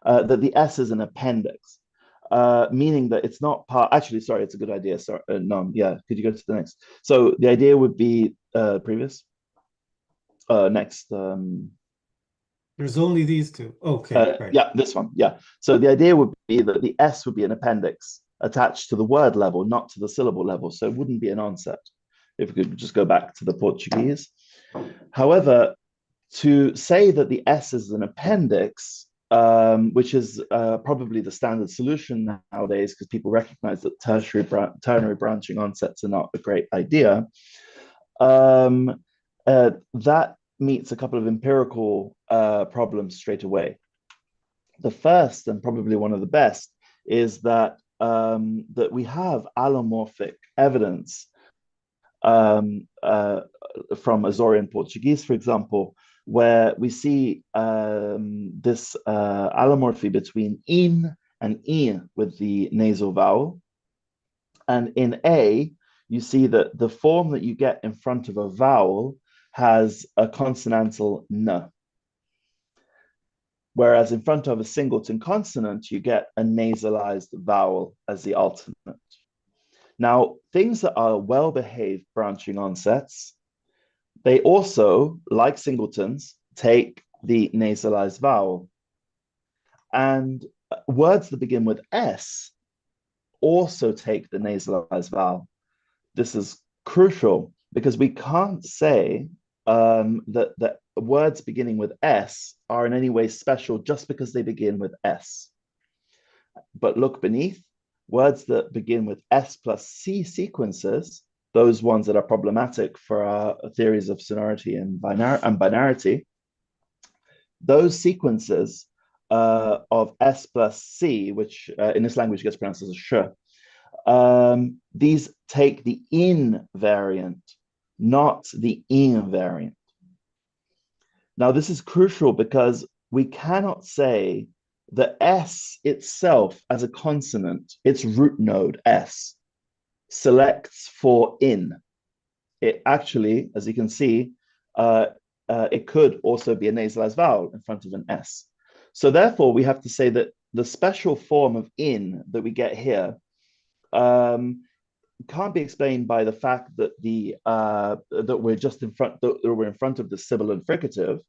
that the S is an appendix, meaning that it's not part. Actually, sorry, it's a good idea. Sorry, no, yeah. Could you go to the next? So the idea would be previous, next. There's only these two. Okay, right. Yeah, this one. Yeah. So the idea would be that the S would be an appendix attached to the word level, not to the syllable level. So it wouldn't be an onset. If we could just go back to the Portuguese. However, to say that the S is an appendix, which is probably the standard solution nowadays, because people recognize that ternary branching onsets are not a great idea, that meets a couple of empirical problems straight away. The first, and probably one of the best, is that that we have allomorphic evidence from Azorian Portuguese, for example, where we see this allomorphy between in and in with the nasal vowel. And in A, you see that the form that you get in front of a vowel has a consonantal n. Whereas in front of a singleton consonant, you get a nasalized vowel as the alternate. Now, things that are well-behaved branching onsets, they also, like singletons, take the nasalized vowel. And words that begin with S also take the nasalized vowel. This is crucial because we can't say that words beginning with S are in any way special just because they begin with S. But look beneath, words that begin with S plus C sequences, those ones that are problematic for our theories of sonority and binarity, those sequences of S plus C, which in this language gets pronounced as a sh, these take the in variant, not the in variant. Now, this is crucial because we cannot say the S itself as a consonant, its root node S, selects for in. It actually, as you can see, it could also be a nasalized vowel in front of an S. So therefore, we have to say that the special form of in that we get here can't be explained by the fact that that we're just in front that we're in front of the sibilant fricative,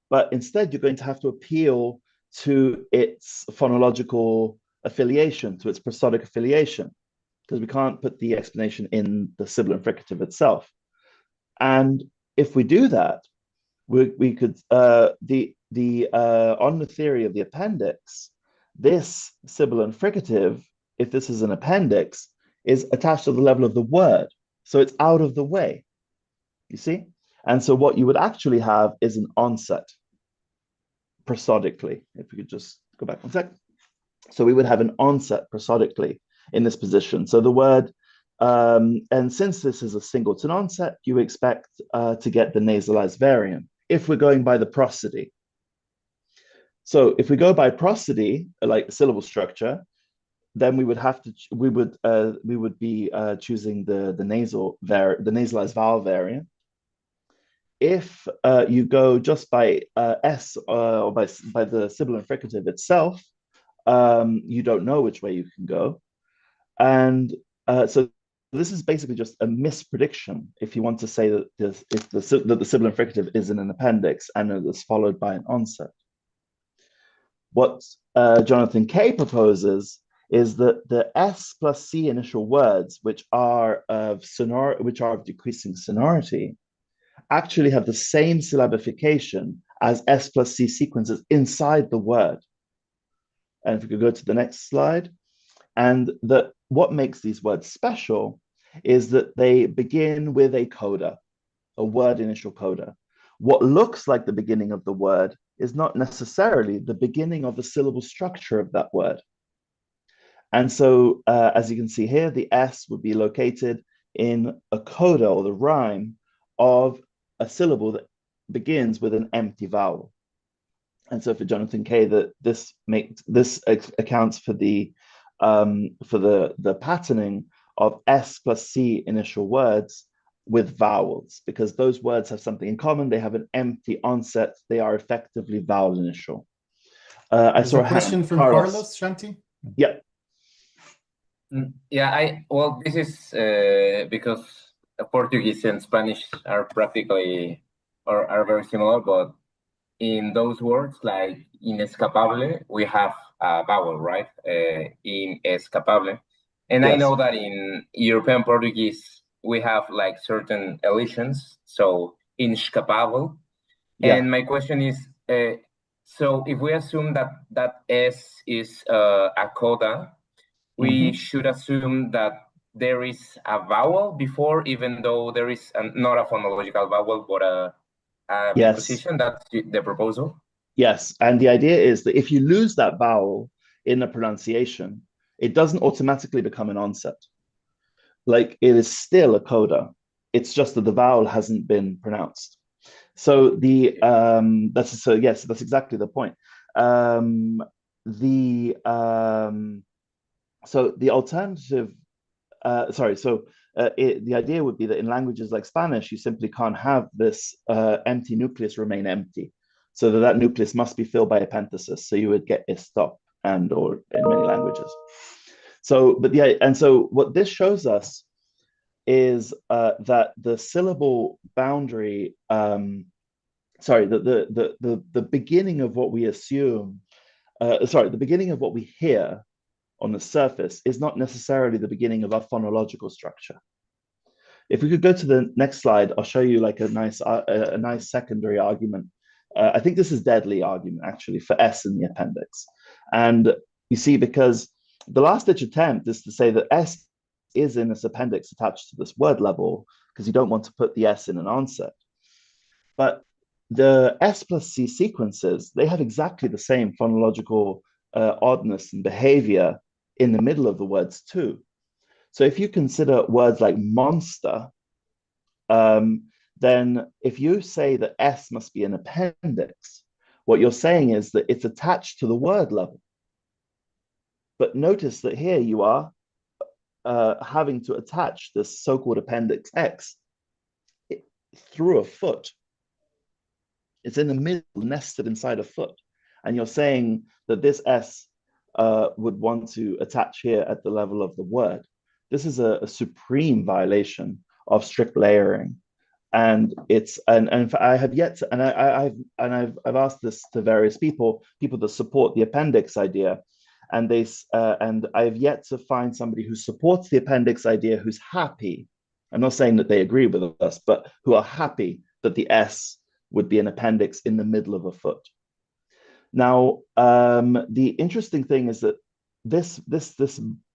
but instead you're going to have to appeal to its phonological affiliation, to its prosodic affiliation, because we can't put the explanation in the sibilant fricative itself. And if we do that, we could on the theory of the appendix, this sibilant fricative, if this is an appendix, is attached to the level of the word. So it's out of the way, you see? And so what you would actually have is an onset prosodically. If we could just go back one sec. So we would have an onset prosodically in this position. So the word, and since this is a singleton onset, you expect to get the nasalized variant if we're going by the prosody. So if we go by prosody, like syllable structure, then we would have to we would be choosing the nasalized vowel variant. If you go just by S or by the sibilant fricative itself, you don't know which way you can go, and so this is basically just a misprediction if you want to say that the sibilant fricative is in an appendix and it is followed by an onset. What Jonathan Kay proposes is that the S plus C initial words, which are of decreasing sonority, actually have the same syllabification as S plus C sequences inside the word. And if we could go to the next slide, and that what makes these words special is that they begin with a coda, a word initial coda. What looks like the beginning of the word is not necessarily the beginning of the syllable structure of that word. And so, as you can see here, the S would be located in a coda, or the rhyme, of a syllable that begins with an empty vowel. And so for Jonathan Kay, that this accounts for the patterning of S plus C initial words with vowels, because those words have something in common. They have an empty onset. They are effectively vowel initial. I There's saw a a hand. question from Carlos. Carlos, Shanti. Yeah. Yeah, well, this is because Portuguese and Spanish are practically or are very similar, but in those words, like inescapable, we have a vowel, right? Inescapable. And I Yes. know that in European Portuguese, we have like certain elisions, so inescapable. Yeah. And my question is, so if we assume that that S is a coda, we Mhm. should assume that there is a vowel before, even though there is not a phonological vowel, but a Yes. preposition. That's the proposal. Yes. And the idea is that if you lose that vowel in the pronunciation, it doesn't automatically become an onset. Like it is still a coda. It's just that the vowel hasn't been pronounced. So that's exactly the point. Um, the so the alternative the idea would be that in languages like Spanish, you simply can't have this empty nucleus remain empty. So that nucleus must be filled by epenthesis. So you would get a stop and or in many languages. So what this shows us is that the syllable boundary, the beginning of what we assume, the beginning of what we hear on the surface is not necessarily the beginning of our phonological structure. If we could go to the next slide, I'll show you like a nice secondary argument. I think this is deadly argument actually for S in the appendix. And you see, because the last ditch attempt is to say that S is in this appendix attached to this word level because you don't want to put the S in an onset. But the S plus C sequences, they have exactly the same phonological oddness and behavior in the middle of the words too. So if you consider words like monster, then if you say that S must be an appendix, what you're saying is that it's attached to the word level. But notice that here you are having to attach this so-called appendix X through a foot. It's in the middle, nested inside a foot. And you're saying that this S would want to attach here at the level of the word. This is a supreme violation of strict layering. And I have yet to, I've asked this to various people that support the appendix idea, and I've yet to find somebody who supports the appendix idea who's happy. I'm not saying that they agree with us, but who are happy that the S would be an appendix in the middle of a foot. Now, the interesting thing is that this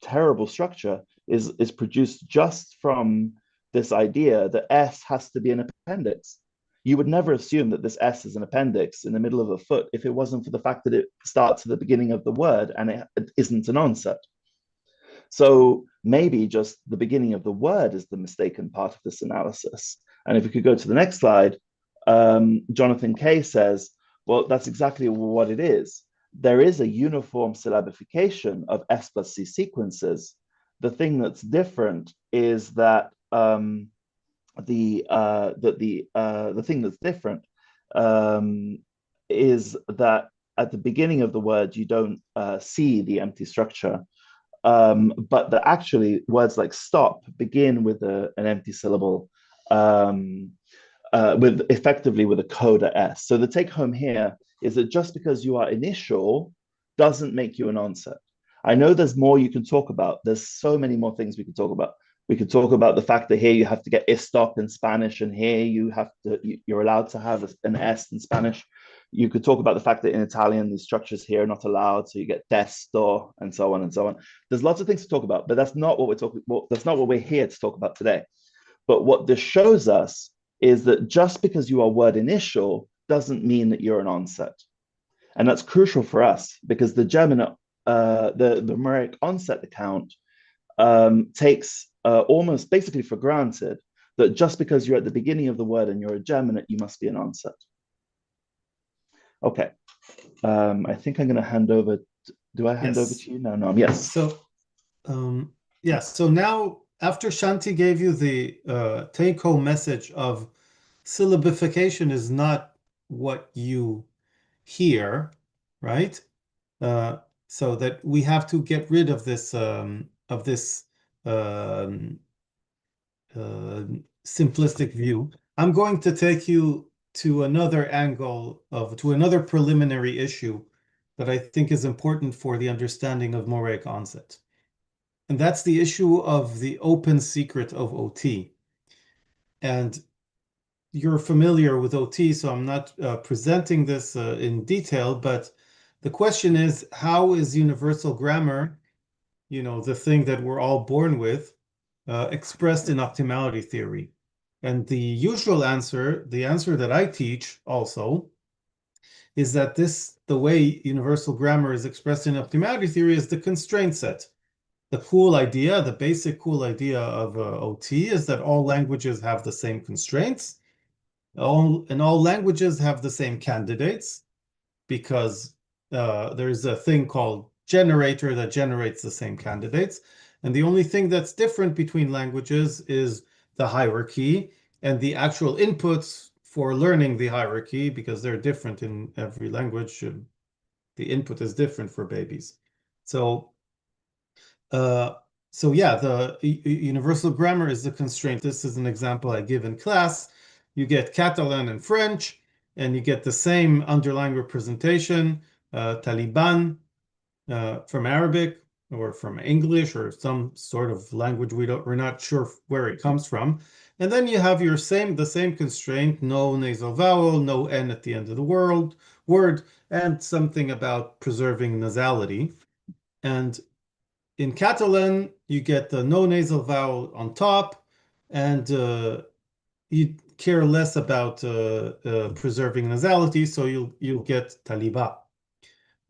terrible structure is produced just from this idea that S has to be an appendix. You would never assume that this S is an appendix in the middle of a foot if it wasn't for the fact that it starts at the beginning of the word and it isn't an onset. So maybe just the beginning of the word is the mistaken part of this analysis. And if we could go to the next slide, Jonathan Kay says, well, that's exactly what it is. There is a uniform syllabification of S plus C sequences. The thing that's different is that the thing that's different is that at the beginning of the word you don't see the empty structure, but that actually words like stop begin with an empty syllable. With effectively with a coda S. So the take home here is that just because you are initial doesn't make you an onset. I know there's more you can talk about. There's so many more things we could talk about. We could talk about the fact that here you have to get istop in Spanish, and here you're allowed to have an S in Spanish. You could talk about the fact that in Italian these structures here are not allowed, so you get desto and so on and so on. There's lots of things to talk about, but that's not what we're talking. Well, that's not what we're here to talk about today. But what this shows us is that just because you are word initial doesn't mean that you're an onset. And that's crucial for us because the German, the Moraic onset account takes almost basically for granted that just because you're at the beginning of the word and you're a Germanate, you must be an onset. Okay. I think I'm going to hand over. Do I hand over to you? No, yes. So, so now after Shanti gave you the take-home message of syllabification is not what you hear, right? so that we have to get rid of this um, simplistic view. I'm going to take you to another angle to another preliminary issue that I think is important for the understanding of Moraic onset. And that's the issue of the open secret of OT. And you're familiar with OT, so I'm not presenting this in detail, but the question is, how is universal grammar, the thing that we're all born with, expressed in optimality theory? And the usual answer, the answer that I teach also, is that the way universal grammar is expressed in optimality theory is the constraint set. The basic cool idea of OT is that all languages have the same constraints, and all languages have the same candidates, because there's a thing called generator that generates the same candidates. And the only thing that's different between languages is the hierarchy and the actual inputs for learning the hierarchy, because they're different in every language. The input is different for babies. So yeah, the universal grammar is the constraint. This is an example I give in class. You get Catalan and French, and you get the same underlying representation, Taliban from Arabic or from English or some sort of language we're not sure where it comes from. And then you have the same constraint, no nasal vowel, no N at the end of the word, and something about preserving nasality. And in Catalan, you get the no nasal vowel on top, and you care less about preserving nasality, so you'll get taliba.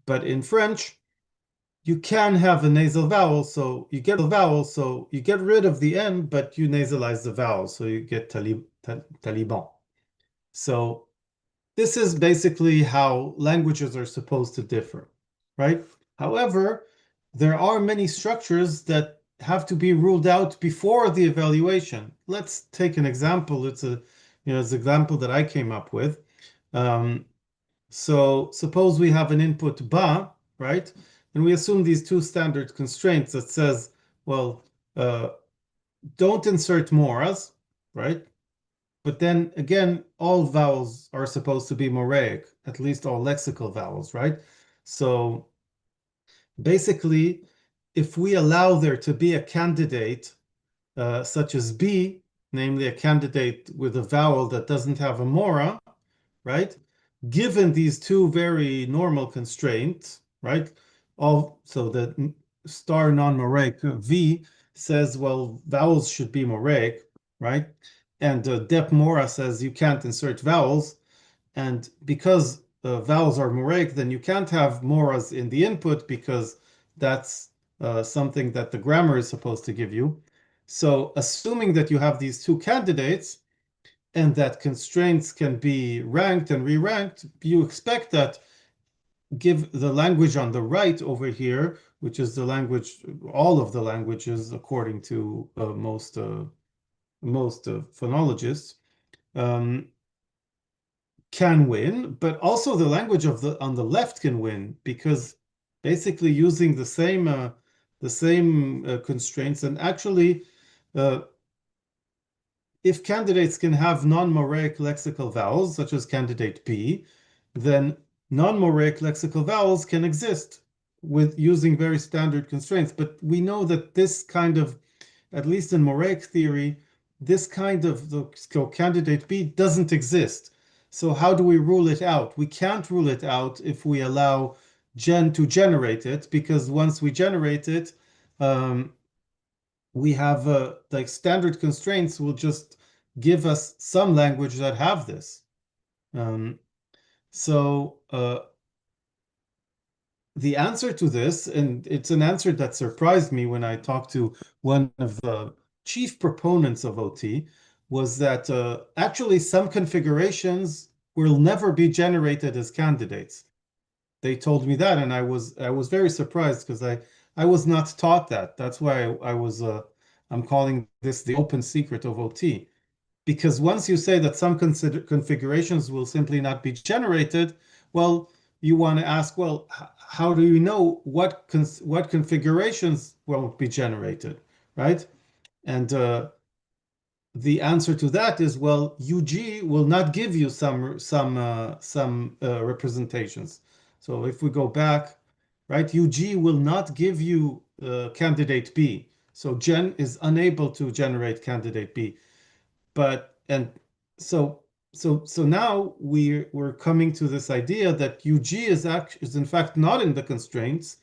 But in French, you can have a nasal vowel, so you get rid of the N, but you nasalize the vowel, so you get Taliban. So this is basically how languages are supposed to differ, right? However, there are many structures that have to be ruled out before the evaluation. Let's take an example. It's an example that I came up with. So suppose we have an input ba, right? And we assume these two standard constraints that says, well, don't insert moras, right? But then again, all vowels are supposed to be Moraic, at least all lexical vowels, right? So basically, if we allow there to be a candidate such as B, namely a candidate with a vowel that doesn't have a mora, right? Given these two very normal constraints, right? So the star non-Moraic V says, well, vowels should be Moraic, right? And Dep Mora says you can't insert vowels. And because vowels are Moraic, then you can't have moras in the input, because that's something that the grammar is supposed to give you. So assuming that you have these two candidates and that constraints can be ranked and re-ranked, you expect that give the language on the right over here, which is the language, all of the languages according to most phonologists, can win, but also the language on the left can win, because basically using the same constraints. And actually, if candidates can have non-Moraic lexical vowels, such as candidate B, then non-Moraic lexical vowels can exist with using very standard constraints. But we know that this kind of, at least in Moraic theory, this kind of the candidate B doesn't exist. So how do we rule it out? We can't rule it out if we allow gen to generate it, because once we generate it, we have like standard constraints will just give us some language that have this. So the answer to this, and it's an answer that surprised me when I talked to one of the chief proponents of OT, was that actually some configurations will never be generated as candidates. They told me that, and I was very surprised, because I was not taught that. That's why I'm calling this the open secret of OT. Because once you say that some configurations will simply not be generated, well, you want to ask, well, how do you know what configurations won't be generated, right? And the answer to that is, well, UG will not give you some representations. So if we go back, right, UG will not give you candidate B. So Gen is unable to generate candidate B. But and so now we're coming to this idea that UG is in fact not in the constraints.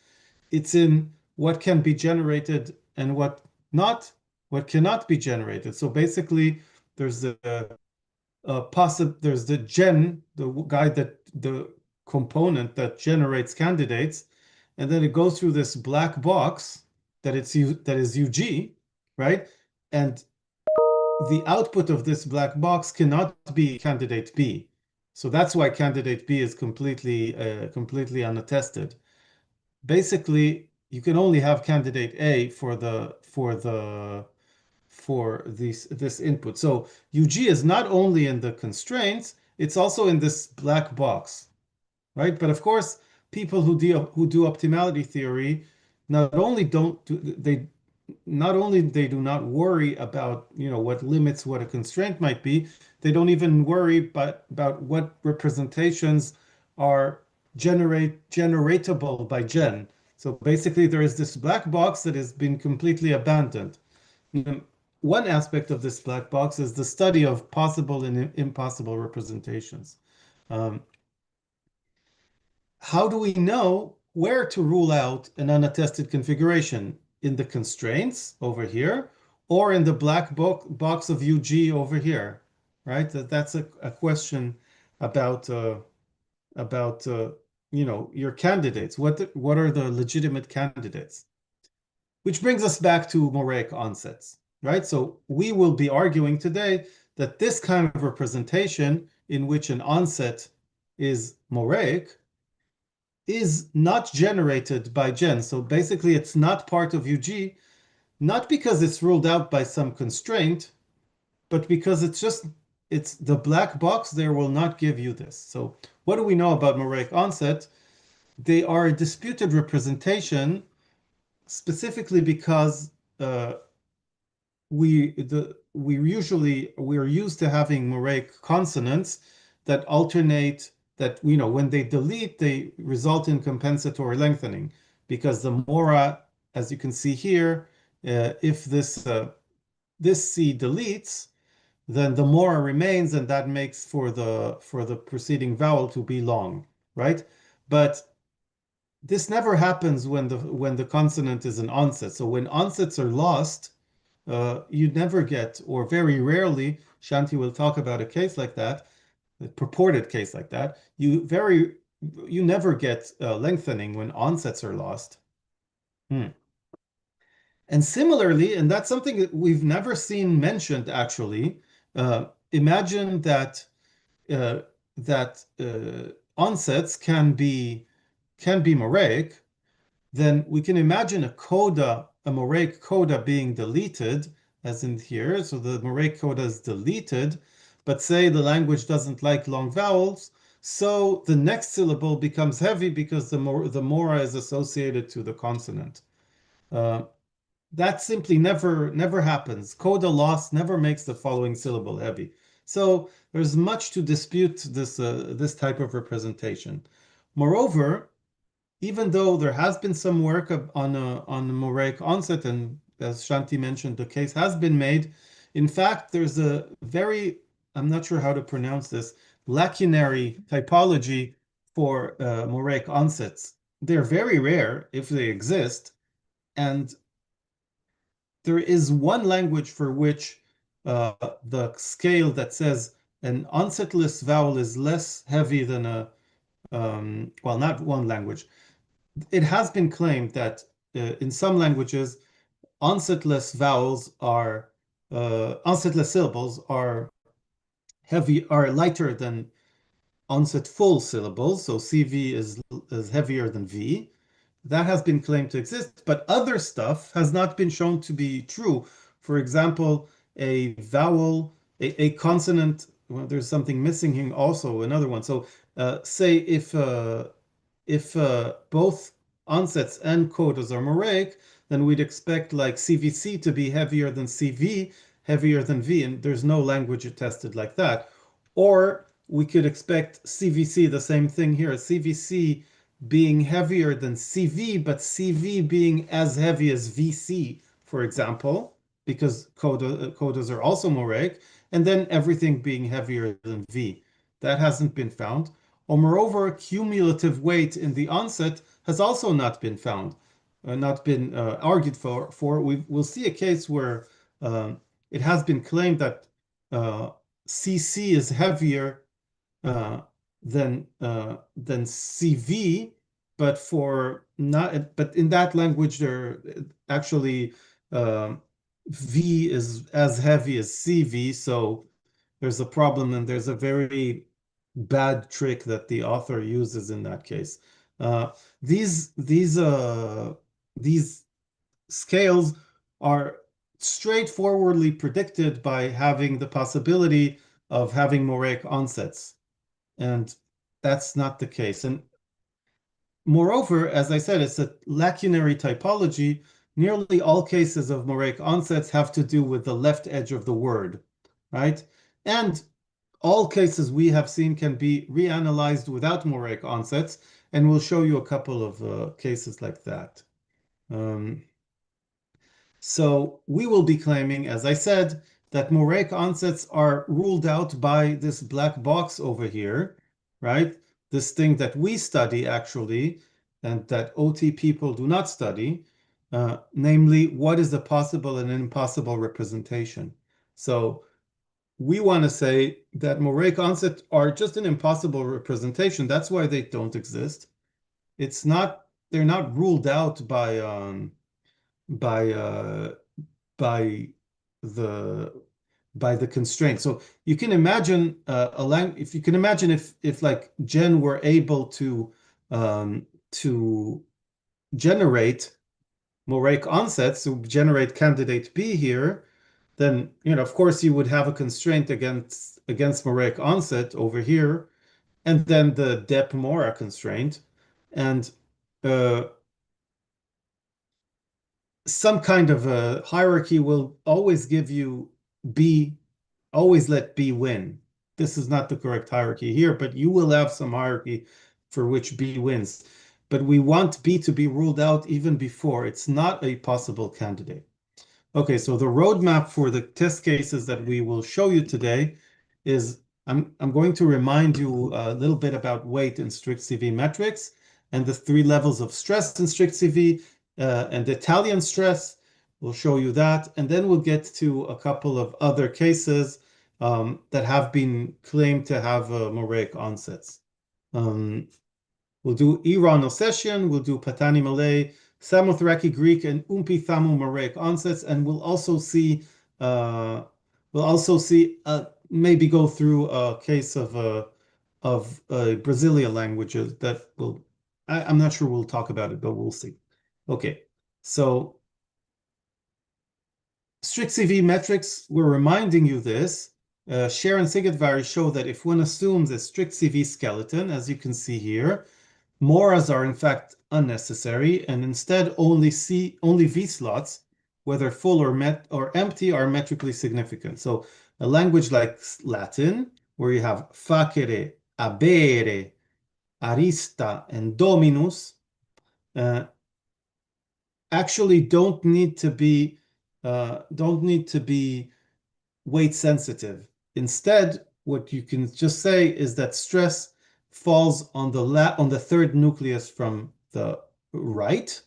It's in what can be generated and what cannot be generated. So basically, there's there's the the component that generates candidates, and then it goes through this black box that is UG, right? And the output of this black box cannot be candidate B. So that's why candidate B is completely unattested. Basically, you can only have candidate A for this input. So UG is not only in the constraints, it's also in this black box, right? But of course, people who do optimality theory not only don't do, they not only they do not worry about what limits what a constraint might be, they don't even worry about what representations are generatable by Gen. So basically, there is this black box that has been completely abandoned. One aspect of this black box is the study of possible and impossible representations. Um, how do we know where to rule out an unattested configuration? In the constraints over here, or in the black box of UG over here, right? That's a question about your candidates. What are the legitimate candidates? Which brings us back to Moraic onsets, right? So we will be arguing today that this kind of representation in which an onset is Moraic is not generated by Gen. So basically, it's not part of UG, not because it's ruled out by some constraint, but because it's the black box there will not give you this. So what do we know about Moraic onset? They are a disputed representation, specifically because we're used to having Moraic consonants that alternate, that when they delete they result in compensatory lengthening, because the mora, as you can see here, if this C deletes, then the mora remains, and that makes for the preceding vowel to be long, right? But this never happens when the consonant is an onset. So when onsets are lost, you never get, or very rarely, Shanti will talk about a case like that, a purported case like that, you never get lengthening when onsets are lost. And similarly, and that's something that we've never seen mentioned actually, imagine that onsets can be Moraic, then we can imagine a Moraic coda being deleted, as in here. So the Moraic coda is deleted, but say the language doesn't like long vowels, so the next syllable becomes heavy because the mora is associated to the consonant. That simply never happens. Coda loss never makes the following syllable heavy. So there's much to dispute this type of representation. Moreover, even though there has been some work on the Moraic onset, and as Shanti mentioned, the case has been made. In fact, there's a very, I'm not sure how to pronounce this, lacunary typology for Moraic onsets. They're very rare if they exist, and there is one language for which the scale that says an onsetless vowel is less heavy than well, not one language. It has been claimed that in some languages, onsetless syllables are lighter than onset full syllables. So CV is heavier than V. That has been claimed to exist, but other stuff has not been shown to be true. For example, a vowel, a consonant, well, there's something missing here also, another one. So say if if both onsets and codas are Moraic, then we'd expect like CVC to be heavier than CV, heavier than V, and there's no language attested like that. Or we could expect CVC, the same thing here, CVC being heavier than CV, but CV being as heavy as VC, for example, because codas are also Moraic, and then everything being heavier than V. That hasn't been found. Or moreover, cumulative weight in the onset has also not been found, not been argued for. We'll see a case where it has been claimed that CC is heavier uh, than CV, but but in that language there actually V is as heavy as CV, so there's a problem, and there's a very bad trick that the author uses in that case. Uh, these these uh, these scales are straightforwardly predicted by having the possibility of having Moraic onsets, and that's not the case. And moreover, as I said, it's a lacunary typology. Nearly all cases of Moraic onsets have to do with the left edge of the word, right? And all cases we have seen can be reanalyzed without Moraic onsets, and we'll show you a couple of cases like that. So we will be claiming, as I said, that Moraic onsets are ruled out by this black box over here, right? This thing that we study actually, and that OT people do not study, namely what is a possible and impossible representation. So we want to say that Moraic onsets are just an impossible representation. That's why they don't exist. They're not ruled out by uh, by the constraint. So you can imagine if you can imagine if like Jen were able to generate Moraic onsets to generate candidate B here, then of course you would have a constraint against Moraic onset over here, and then the dep Mora constraint, and some kind of a hierarchy will always give you B, always let B win. This is not the correct hierarchy here, but you will have some hierarchy for which B wins. But we want B to be ruled out even before it's not a possible candidate. Okay, so the roadmap for the test cases that we will show you today is I'm going to remind you a little bit about weight in strict CV metrics and the 3 levels of stress in strict CV and the Italian stress. We'll show you that, and then we'll get to a couple of other cases that have been claimed to have Moraic onsets. We'll do Iran Ossetian, we'll do Patani Malay, Samothraki Greek, and Umpi Thamu Moraic onsets, and we'll also see maybe go through a case of Brasilia languages that I'm not sure we'll talk about it, but we'll see. Okay, so strict CV metrics, we're reminding you this. Scher and Sigetvari show that if one assumes a strict CV skeleton, as you can see here, Moras are in fact unnecessary, and instead only V slots, whether full or empty, are metrically significant. So a language like Latin, where you have facere, abere, arista, and dominus, actually don't need to be weight sensitive. Instead, what you can just say is that stress falls on the third nucleus from the right,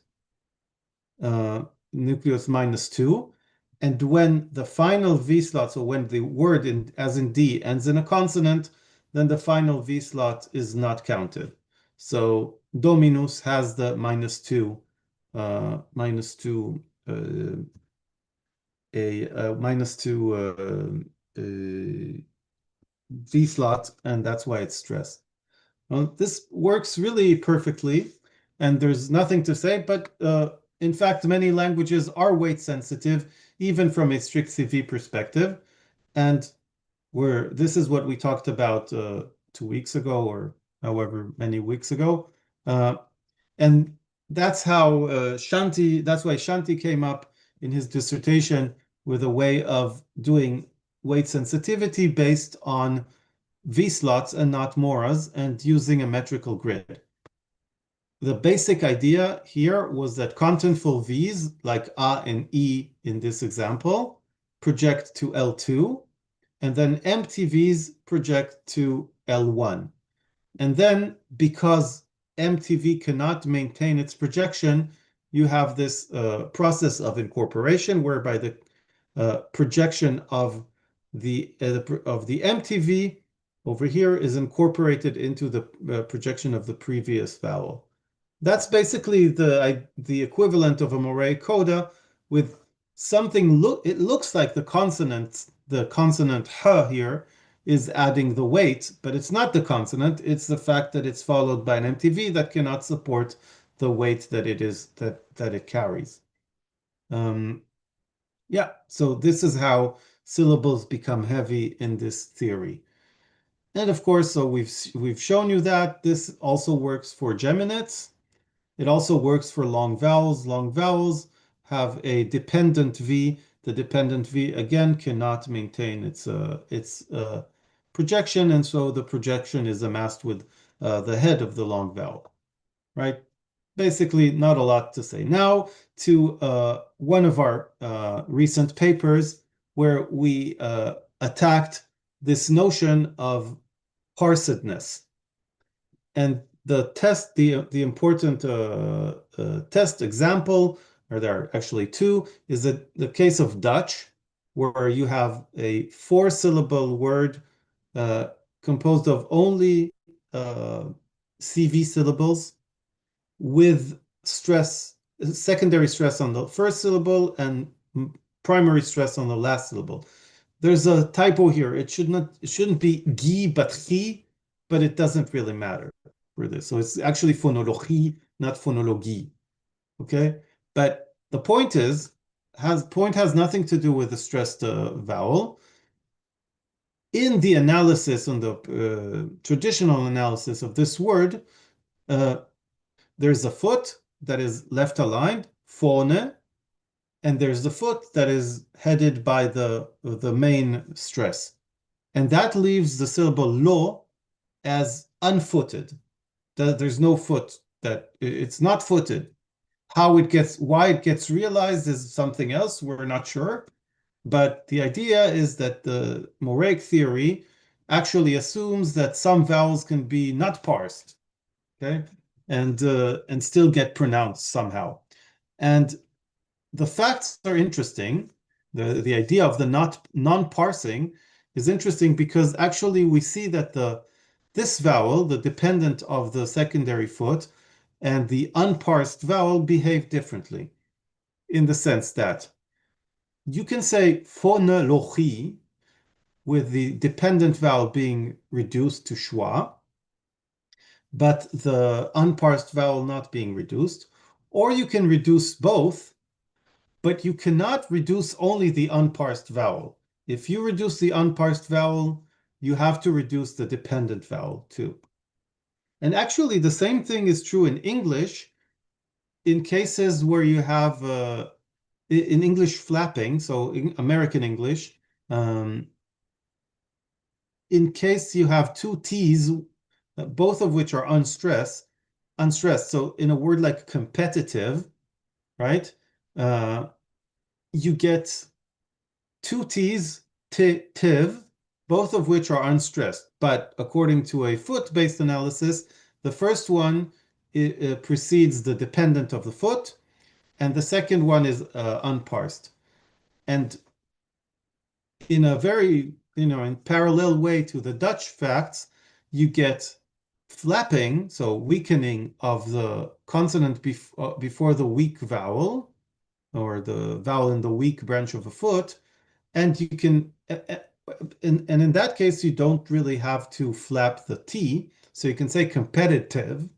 nucleus -2, and when the final V slot, so when the word as in D ends in a consonant, then the final V slot is not counted. So dominus has the -2 V slot, and that's why it's stressed. Well, this works really perfectly, and there's nothing to say, but in fact, many languages are weight sensitive, even from a strict CV perspective. And this is what we talked about 2 weeks ago, or however many weeks ago, And that's how that's why Shanti came up in his dissertation with a way of doing weight sensitivity based on V-slots and not moras, and using a metrical grid. The basic idea here was that contentful V's, like A and E in this example, project to L2, and then empty V's project to L1. And then, because empty V cannot maintain its projection, you have this process of incorporation, whereby the projection of the empty V over here is incorporated into the projection of the previous vowel. That's basically the equivalent of a Moraic coda with something it looks like the consonant h here is adding the weight, but it's not the consonant, it's the fact that it's followed by an empty V that cannot support the weight that it carries. Yeah, so this is how syllables become heavy in this theory. And of course, so we've shown you that this also works for geminates. It also works for long vowels. Long vowels have a dependent V. The dependent V, again, cannot maintain its projection, and so the projection is amassed with the head of the long vowel, right? Basically, not a lot to say. Now to one of our recent papers where we attacked this notion of parsedness. And the test, the important test example, or there are actually two, is that the case of Dutch, where you have a 4-syllable word composed of only CV syllables with stress, secondary stress on the first syllable and primary stress on the last syllable. There's a typo here. It shouldn't be gi but chi, but it doesn't really matter for this. So it's actually phonologie, not phonologie. Okay? But the point has nothing to do with the stressed vowel. In the analysis, on the traditional analysis of this word, there's a foot that is left aligned, vorne, and there's the foot that is headed by the main stress. And that leaves the syllable lo as unfooted. There's no foot, that it's not footed. Why it gets realized is something else, we're not sure. But the idea is that the Moraic theory actually assumes that some vowels can be not parsed, okay, and still get pronounced somehow. And the facts are interesting. The idea of the non-parsing is interesting because actually we see that this vowel, the dependent of the secondary foot, and the unparsed vowel behave differently, in the sense that you can say phonologie with the dependent vowel being reduced to schwa, but the unparsed vowel not being reduced, or you can reduce both, but you cannot reduce only the unparsed vowel. If you reduce the unparsed vowel, you have to reduce the dependent vowel too. And actually, the same thing is true in English in cases where you have, in English flapping, so in American English, in case you have two T's, both of which are unstressed. So in a word like competitive, right? You get two T's, tiv, both of which are unstressed. But according to a foot-based analysis, the first one precedes the dependent of the foot, and the second one is unparsed. And in a very, in parallel way to the Dutch facts, you get flapping, so weakening of the consonant before the weak vowel, or the vowel in the weak branch of a foot, and you can, and in that case, you don't really have to flap the T, so you can say competitive,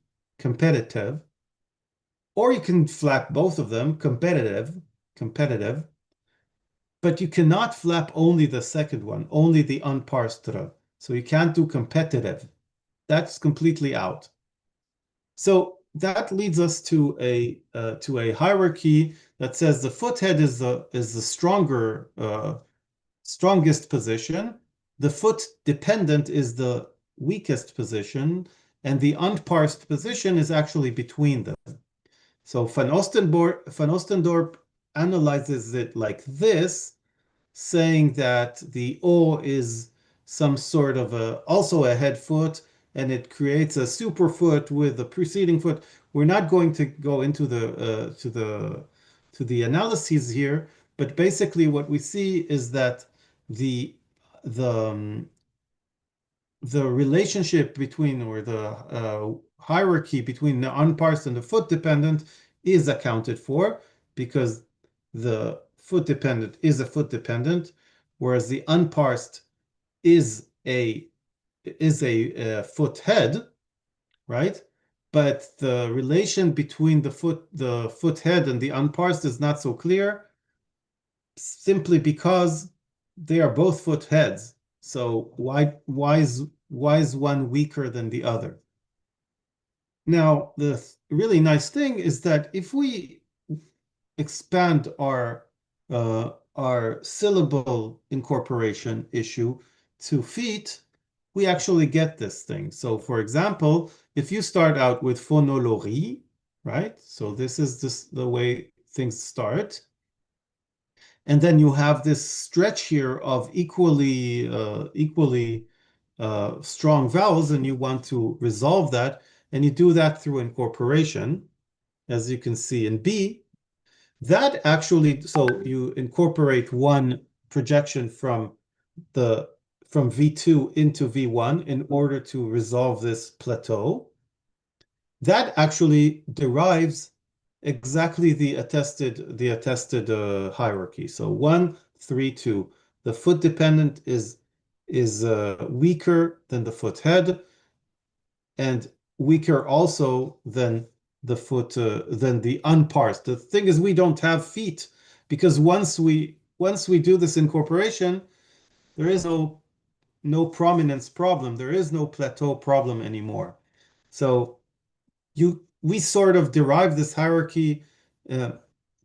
or you can flap both of them, competitive, but you cannot flap only the second one, only the unparsed r. So you can't do competitive. That's completely out. So that leads us to a hierarchy that says the foothead is the strongest position, the foot dependent is the weakest position, and the unparsed position is actually between them. So Van Ostendorp analyzes it like this, saying that the O is some sort of also a head foot, and it creates a superfoot with a preceding foot. We're not going to go into the analyses here, but basically what we see is that the the um, the relationship between, or the hierarchy between the unparsed and the foot dependent is accounted for, because the foot dependent is a foot dependent, whereas the unparsed is a foot head, right? But the relation between the foot head and the unparsed is not so clear, simply because they are both foot heads. So why is one weaker than the other? Now, the really nice thing is that if we expand our syllable incorporation issue to feet, we actually get this thing. So, for example, if you start out with phonolorie, right? So this is the way things start. And then you have this stretch here of equally strong vowels, and you want to resolve that, and you do that through incorporation, as you can see in B. That actually, so you incorporate one projection from V2 into V1 in order to resolve this plateau. That actually derives exactly the attested hierarchy. So 1, 3, 2. The foot dependent is weaker than the foot head, and weaker also than the unparsed. The thing is, we don't have feet, because once we do this incorporation, there is no prominence problem. There is no plateau problem anymore. So we sort of derive this hierarchy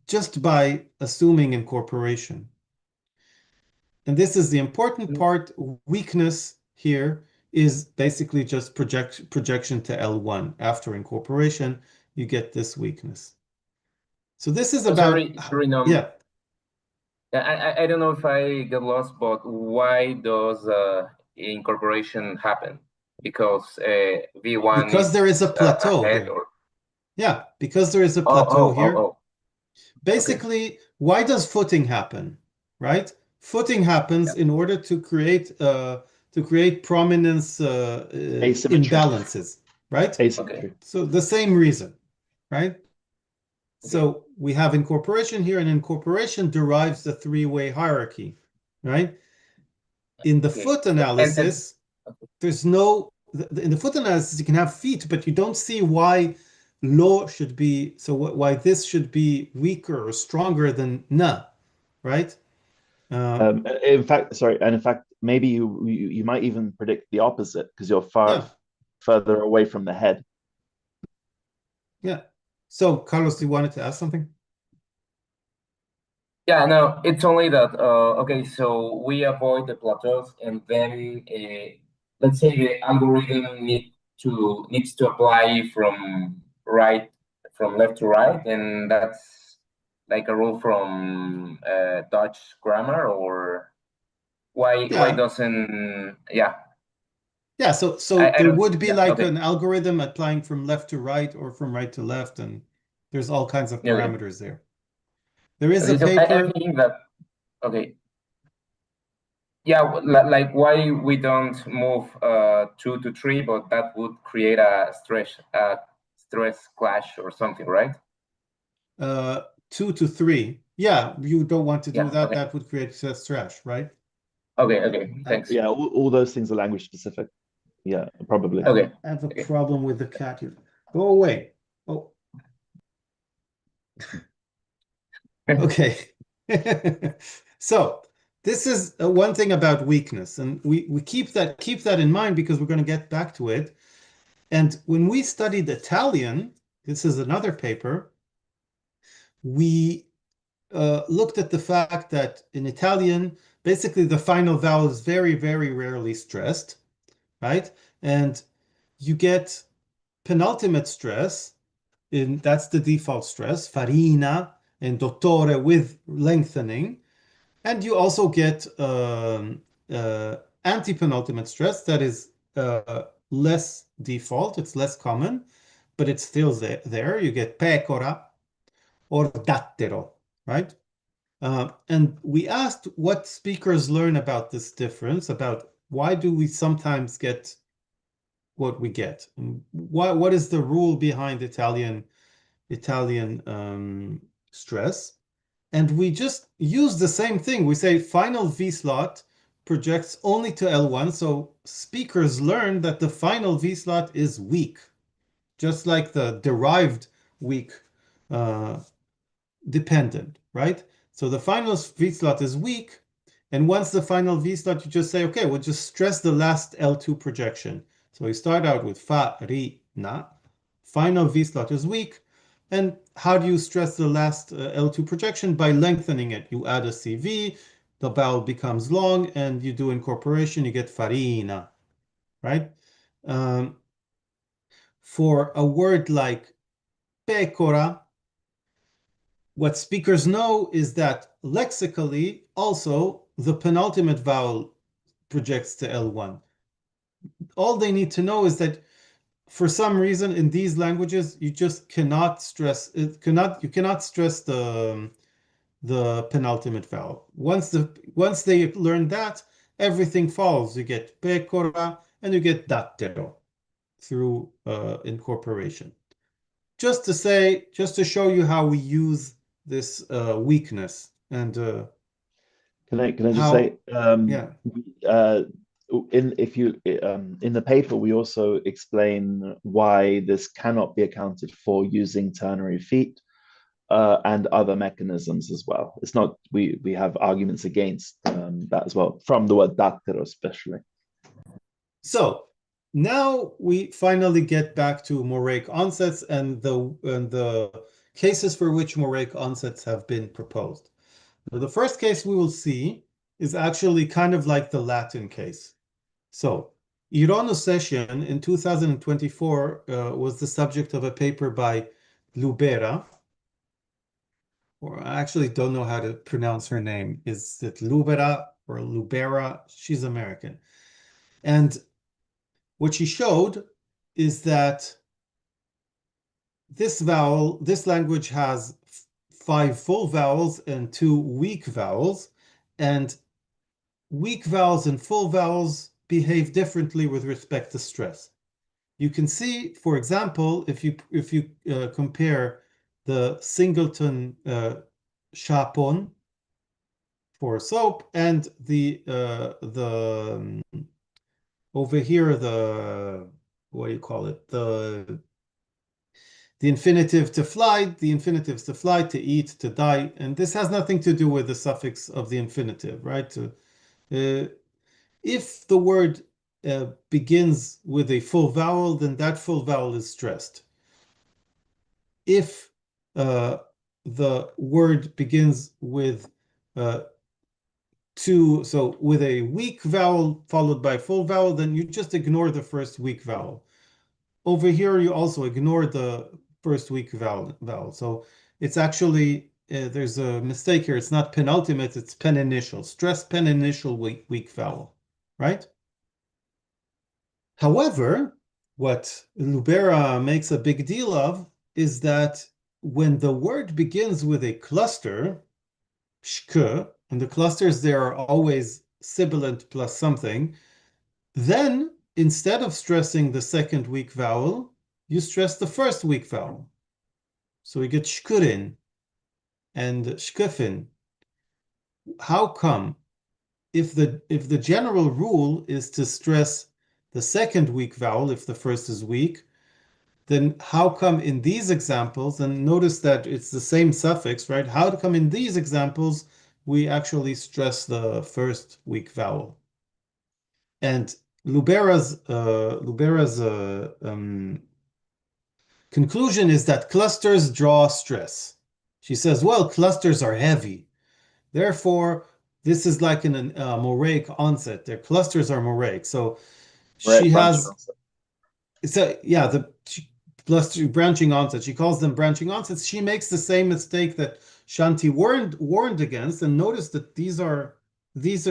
just by assuming incorporation. And this is the important part. Weakness here is basically just projection to L1. After incorporation, you get this weakness. So this is about, sorry, no. yeah. I don't know if I get lost, but why does incorporation happen? Because V1 Because there is a plateau ahead, here. or Yeah, because there is a plateau here. Basically, okay. Why does footing happen, right? Footing happens in order to create prominence imbalances, right? Asymmetry. So the same reason, right? So we have incorporation here, and incorporation derives the three-way hierarchy, right? In the foot analysis, there's no, in the foot analysis, you can have feet, but you don't see why lo should be, so why this should be weaker or stronger than na, right? In fact, maybe you might even predict the opposite, because you're further away from the head. Yeah. So, Carlos, you wanted to ask something? Yeah, no, it's only that, okay, so we avoid the plateaus, and then let's say the algorithm needs to apply from left to right, and that's like a rule from Dutch grammar, or why doesn't, yeah. Yeah, so there would be an algorithm applying from left to right or from right to left, and there's all kinds of parameters there. There is a paper. I think that, okay. Yeah, like why we don't move 2 to 3, but that would create a stress clash or something, right? 2 to 3. Yeah, you don't want to do that. Okay. That would create stress trash, right? Okay, thanks. Yeah, all those things are language specific. Yeah, probably. Okay. I have a problem with the cat here. Go away. Oh. Okay. So this is one thing about weakness, and we keep that in mind, because we're going to get back to it. And when we studied Italian, this is another paper, we looked at the fact that in Italian, basically the final vowel is very, very rarely stressed, right? And you get penultimate stress, that's the default stress, farina and dottore with lengthening. And you also get anti-penultimate stress that is less default, it's less common, but it's still there. You get pecora or dattero, right? And we asked what speakers learn about this difference, about why do we sometimes get what we get, and what is the rule behind Italian stress. And we just use the same thing. We say final V slot projects only to L1. So speakers learn that the final V slot is weak, just like the derived weak dependent, right? So the final V slot is weak. And once the final V slot, you just say, okay, we'll just stress the last L2 projection. So we start out with fa, ri, na. Final V slot is weak. And how do you stress the last L2 projection? By lengthening it. You add a CV, the vowel becomes long, and you do incorporation, you get farina, right? For a word like pecora, what speakers know is that lexically, also, the penultimate vowel projects to L1. All they need to know is that for some reason in these languages, you just cannot stress it, you cannot stress the penultimate vowel. Once they learn that, everything falls. You get pecora and you get dattero through incorporation. Just to show you how we use this weakness and Can I just how, say, yeah. in the paper we also explain why this cannot be accounted for using ternary feet and other mechanisms as well. It's not we have arguments against that as well from the word dattero especially. So now we finally get back to Moraic onsets and the cases for which Moraic onsets have been proposed. The first case we will see is actually kind of like the Latin case. So Irono session in 2024 was the subject of a paper by Lubera, or I actually don't know how to pronounce her name. Is it Lubera or Lubera? She's American. And what she showed is that this language has 5 full vowels and 2 weak vowels, and weak vowels and full vowels behave differently with respect to stress. You can see, for example, if you compare the singleton chapon for soap and the over here what do you call it, the infinitive to fly, the infinitives to fly, to eat, to die, and this has nothing to do with the suffix of the infinitive, right? If the word begins with a full vowel, then that full vowel is stressed. If the word begins with with a weak vowel followed by full vowel, then you just ignore the first weak vowel. Over here, you also ignore the first weak vowel. So it's actually, there's a mistake here. It's not penultimate, it's peninitial. Stress peninitial weak vowel, right? However, what Lubera makes a big deal of is that when the word begins with a cluster, shk, and the clusters there are always sibilant plus something, then instead of stressing the second weak vowel, you stress the first weak vowel. So we get shkurin and shkufin. How come? If the general rule is to stress the second weak vowel if the first is weak, then how come in these examples, and notice that it's the same suffix, right? How come in these examples we actually stress the first weak vowel? And Lubera's conclusion is that clusters draw stress. She says, well, clusters are heavy. Therefore, this is like a Moraic onset. Their clusters are Moraic. So she Moraic branching has, onset. so yeah, the cluster branching onsets. She calls them branching onsets. She makes the same mistake that Shanti warned against. And notice that these are this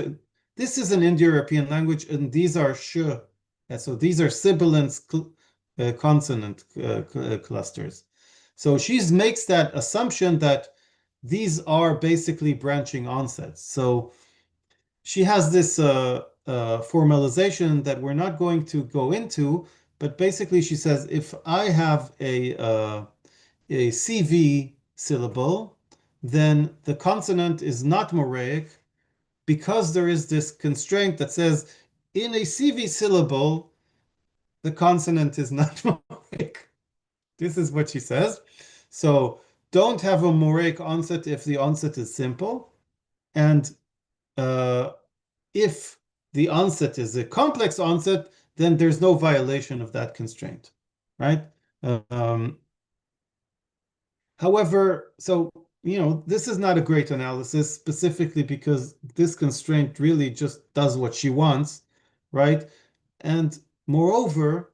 is an Indo-European language, and these are sh. So these are sibilant consonant clusters. So she makes that assumption that these are basically branching onsets. So she has this formalization that we're not going to go into, but basically she says if I have a CV syllable, then the consonant is not Moraic because there is this constraint that says in a CV syllable, the consonant is not Moraic. This is what she says. So don't have a Moraic onset if the onset is simple. And if the onset is a complex onset, then there's no violation of that constraint, right? However, so, this is not a great analysis specifically because this constraint really just does what she wants, right? And moreover,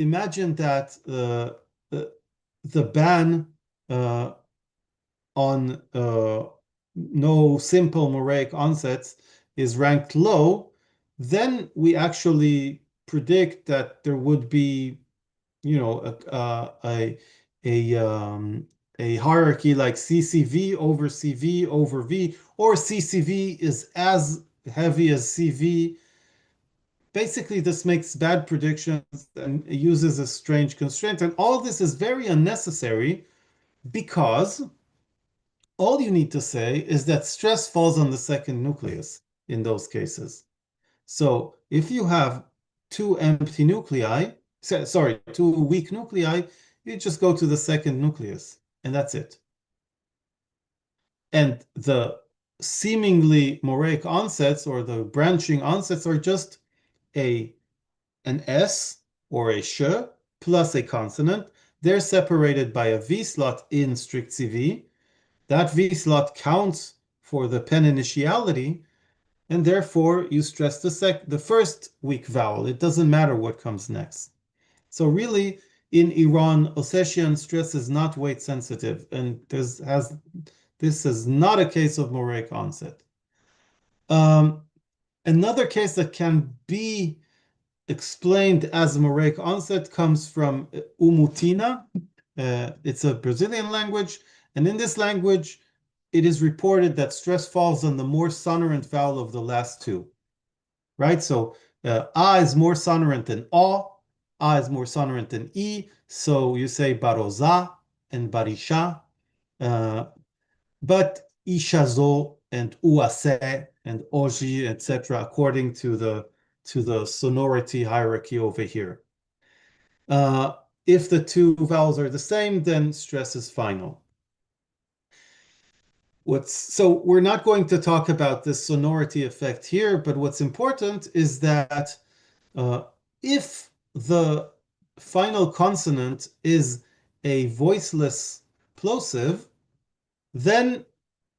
imagine that the ban on no simple Moraic onsets is ranked low, then we actually predict that there would be, a hierarchy like CCV over CV over V, or CCV is as heavy as CV. Basically, this makes bad predictions and uses a strange constraint. And all this is very unnecessary because all you need to say is that stress falls on the second nucleus in those cases. So if you have two empty nuclei, two weak nuclei, you just go to the second nucleus, and that's it. And the seemingly Moraic onsets or the branching onsets are just an S or a sh plus a consonant. They're separated by a V slot in strict CV. That V slot counts for the pen initiality, and therefore you stress the first weak vowel. It doesn't matter what comes next. So really, in Iran, Ossetian stress is not weight sensitive, and this is not a case of Moraic onset. Another case that can be explained as Moraic onset comes from Umutina. It's a Brazilian language, and in this language, it is reported that stress falls on the more sonorant vowel of the last two, right? So A is more sonorant than A is more sonorant than E, so you say baroza and barisha, but ishazo and uase and oji, etc., according to the sonority hierarchy over here. If the two vowels are the same, then stress is final. So we're not going to talk about this sonority effect here, but what's important is that if the final consonant is a voiceless plosive, then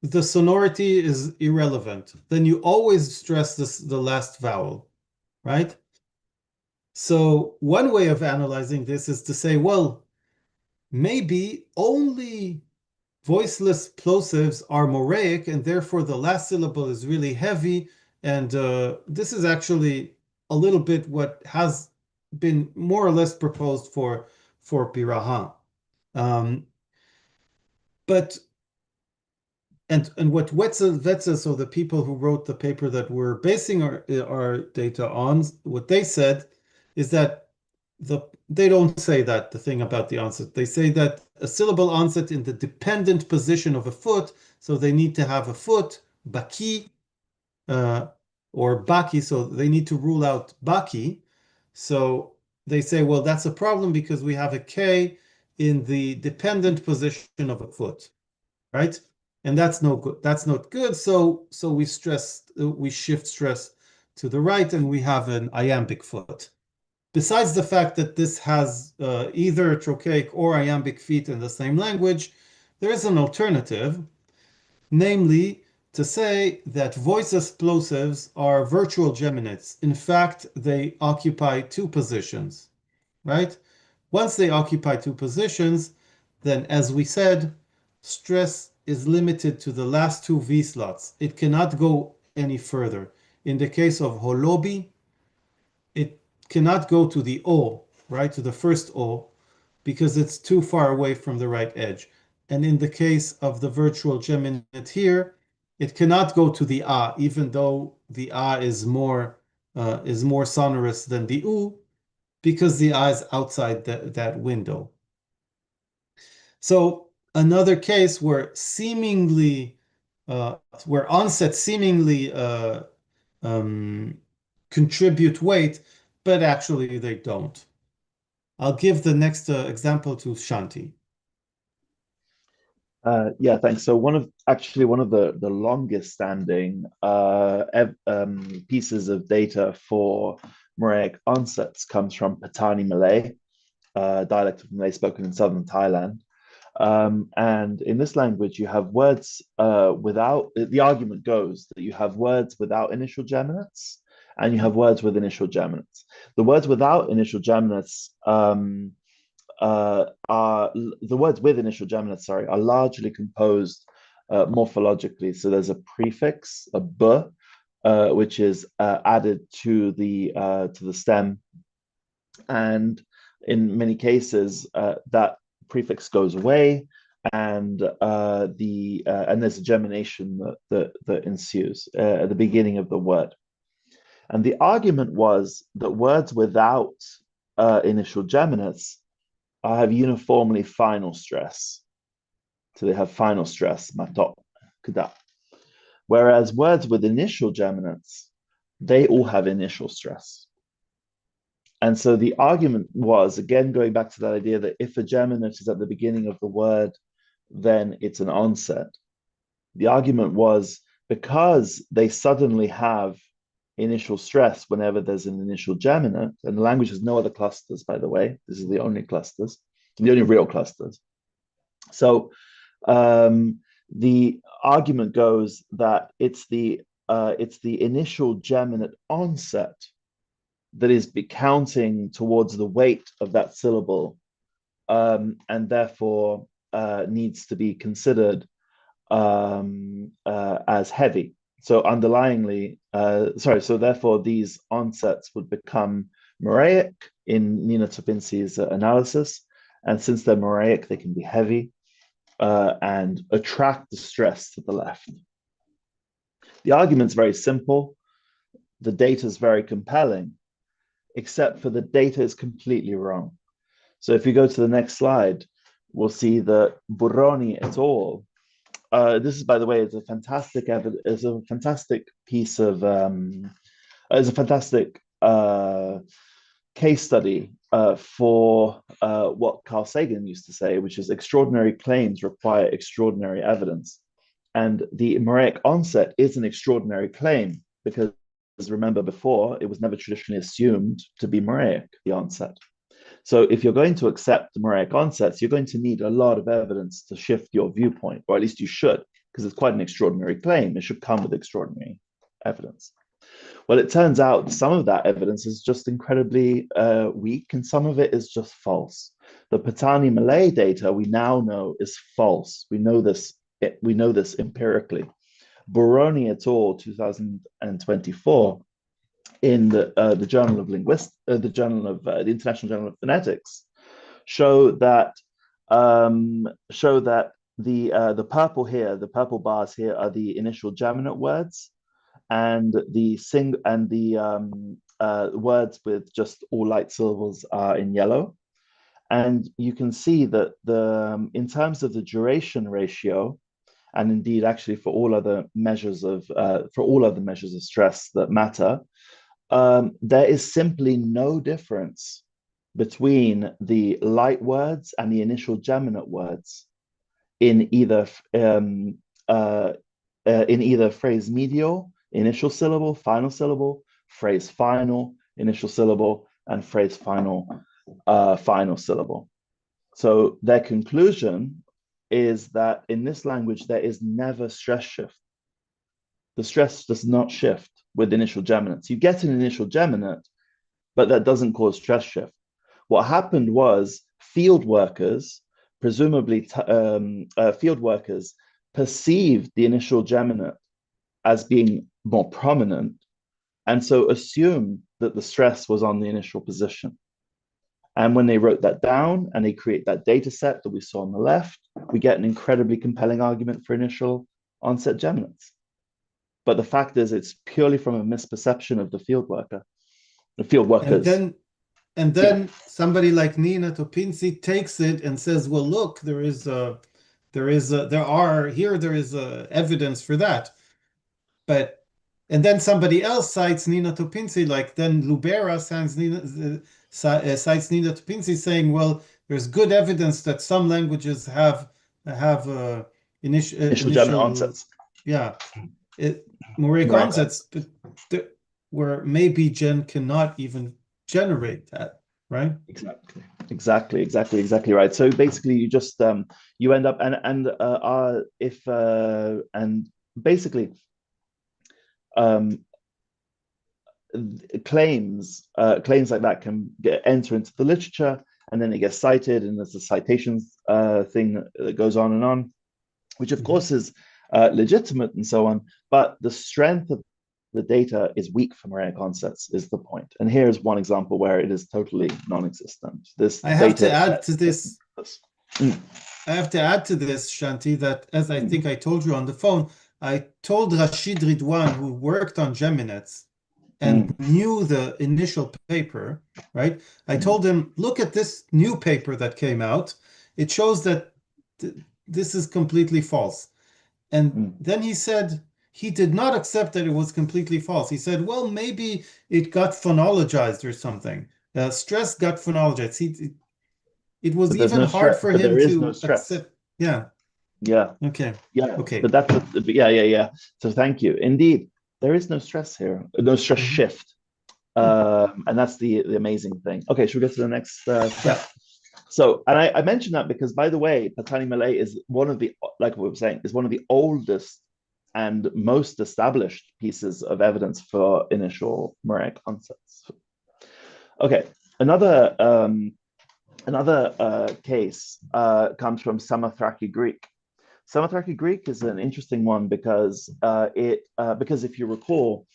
the sonority is irrelevant. Then you always stress the last vowel, right? So one way of analyzing this is to say, well, maybe only voiceless plosives are Moraic, and therefore the last syllable is really heavy. And this is actually a little bit what has been more or less proposed for Piraha. But what Wetzel, so the people who wrote the paper that we're basing our data on, what they said is that they don't say that the thing about the onset. They say that a syllable onset in the dependent position of a foot, so they need to have a foot, baki, or baki, so they need to rule out baki. So they say, well, that's a problem because we have a K in the dependent position of a foot, right? And that's no good. That's not good. So we shift stress to the right, and we have an iambic foot. Besides the fact that this has either trochaic or iambic feet in the same language, there is an alternative, namely to say that voiceless plosives are virtual geminates. In fact, they occupy two positions, right? Once they occupy two positions, then as we said, stress is limited to the last two V slots. It cannot go any further. In the case of holobi, it cannot go to the O, right, to the first O, because it's too far away from the right edge. And in the case of the virtual geminate here, it cannot go to the A, even though the A is more sonorous than the U, because the A is outside that window. So another case where where onsets seemingly contribute weight, but actually they don't. I'll give the next example to Shanti. Yeah, thanks. So one of the longest standing pieces of data for Moraic onsets comes from Patani Malay, dialect of Malay spoken in southern Thailand. And in this language, you have words without, the argument goes that you have words without initial geminates and you have words with initial geminates. The words without initial geminates are the words with initial geminates, are largely composed morphologically. So there's a prefix, a b, which is added to the stem, and in many cases that prefix goes away, and there's a gemination that ensues at the beginning of the word. And the argument was that words without initial geminates have uniformly final stress. So they have final stress, matok, kuda. Whereas words with initial geminates, they all have initial stress. And so the argument was, again, going back to that idea that if a geminate is at the beginning of the word, then it's an onset. The argument was because they suddenly have initial stress whenever there's an initial geminate, and the language has no other clusters, by the way. This is the only clusters, the only real clusters. So the argument goes that it's the initial geminate onset that is counting towards the weight of that syllable, and therefore needs to be considered as heavy. So underlyingly, so therefore these onsets would become Moraic in Nina Topinski's analysis. And since they're Moraic, they can be heavy and attract the stress to the left. The argument's very simple. The data is very compelling, except for the data is completely wrong. So if you go to the next slide, we'll see that Burroni et al. This is, by the way, it's a fantastic piece of, it's a fantastic case study for what Carl Sagan used to say, which is extraordinary claims require extraordinary evidence. And the Moraic onset is an extraordinary claim because, remember before, it was never traditionally assumed to be Moraic, the onset. So if you're going to accept the Moraic onsets, you're going to need a lot of evidence to shift your viewpoint, or at least you should, because it's quite an extraordinary claim. It should come with extraordinary evidence. Well, it turns out some of that evidence is just incredibly weak, and some of it is just false. The Patani Malay data we now know is false. We know this empirically. Burroni et al. 2024 in the Journal of Linguistics, the International Journal of Phonetics, show that the purple here, the purple bars here, are the initial geminate words, and the words with just all light syllables are in yellow. And you can see that in terms of the duration ratio, and indeed actually for all other measures of stress that matter, there is simply no difference between the light words and the initial geminate words in either phrase medial, initial syllable, final syllable, phrase final, initial syllable, and phrase final, final syllable. So their conclusion is that in this language, there is never stress shift. The stress does not shift with initial geminates. You get an initial geminate, but that doesn't cause stress shift. What happened was field workers, presumably field workers, perceived the initial geminate as being more prominent, and so assumed that the stress was on the initial position. And when they wrote that down and they create that data set that we saw on the left, we get an incredibly compelling argument for initial onset geminates. But the fact is, it's purely from a misperception of the field worker, the field workers. And then somebody like Nina Topinzi takes it and says, well, look, there is evidence for that. And then somebody else cites Nina Topinzi, like then Lubera cites Nina Topinzi, saying, well, there's good evidence that some languages have initial geminate onsets. Yeah, Moraic onsets, but where maybe Gen cannot even generate that, right? Exactly right. So basically, you just you end up basically claims like that can enter into the literature, and then it gets cited, and there's a citations thing that goes on and on, which of course is legitimate and so on, but the strength of the data is weak for Moraic onsets is the point. And here's one example where it is totally non-existent. I have to add to this, Shanti, that as I think I told you on the phone, I told Rashid Ridwan, who worked on geminates and knew the initial paper, right? I told him, look at this new paper that came out. It shows that this is completely false. And then he said he did not accept that it was completely false. He said, well, maybe it got phonologized or something. Stress got phonologized. It was even hard for him to accept. Yeah. Okay. But that's yeah. So thank you. Indeed, there is no stress here, no stress shift. And that's the amazing thing. Okay, should we get to the next step? So, and I mentioned that because, by the way, Patani Malay is one of the, like we were saying, is one of the oldest and most established pieces of evidence for initial Moraic onsets. Okay, another case comes from Samothraki Greek. Samothraki Greek is an interesting one because because if you recall,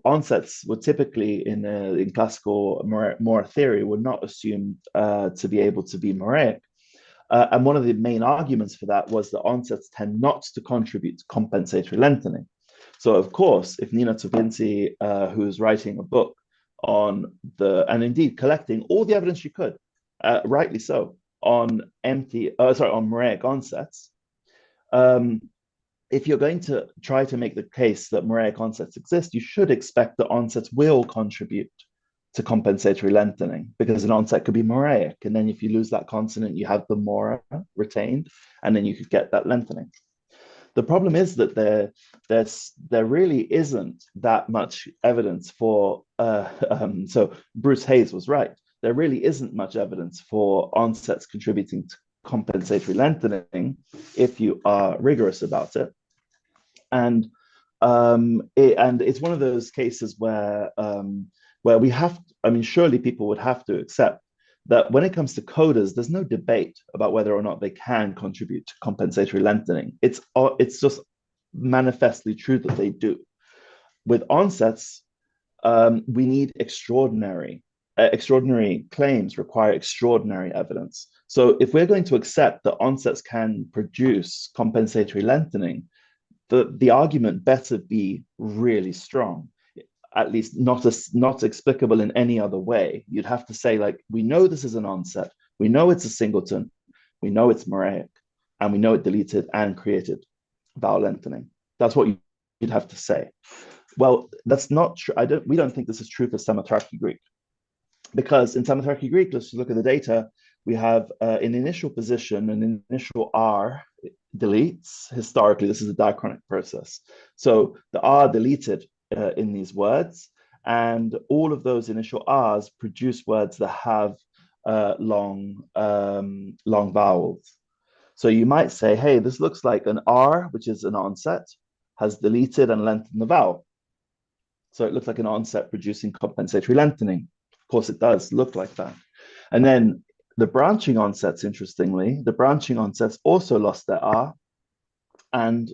onsets were typically in classical Mora theory were not assumed to be able to be Moraic. And one of the main arguments for that was that onsets tend not to contribute to compensatory lengthening. So of course, if Nina Topinzi, who's writing a book on and indeed collecting all the evidence she could, rightly so, on Moraic onsets, if you're going to try to make the case that Moraic onsets exist, you should expect that onsets will contribute to compensatory lengthening, because an onset could be Moraic, and then if you lose that consonant, you have the Mora retained, and then you could get that lengthening. The problem is that there really isn't that much evidence for, so Bruce Hayes was right, there really isn't much evidence for onsets contributing to compensatory lengthening if you are rigorous about it. And it's one of those cases where we have, surely people would have to accept that when it comes to coders, there's no debate about whether or not they can contribute to compensatory lengthening. It's just manifestly true that they do. With onsets, we need extraordinary claims require extraordinary evidence. So if we're going to accept that onsets can produce compensatory lengthening, the argument better be really strong, at least not explicable in any other way. You'd have to say, like, we know this is an onset, we know it's a singleton, we know it's Moraic, and we know it deleted and created vowel lengthening. That's what you'd have to say. Well, that's not true. We don't think this is true for Samothraki Greek, because in Samothraki Greek, let's look at the data. We have an initial position, an initial R deletes. Historically, this is a diachronic process. So the R deleted in these words, and all of those initial R's produce words that have long vowels. So you might say, hey, this looks like an R, which is an onset, has deleted and lengthened the vowel. So it looks like an onset producing compensatory lengthening. Of course, it does look like that. And then the branching onsets, interestingly, the branching onsets also lost their R, and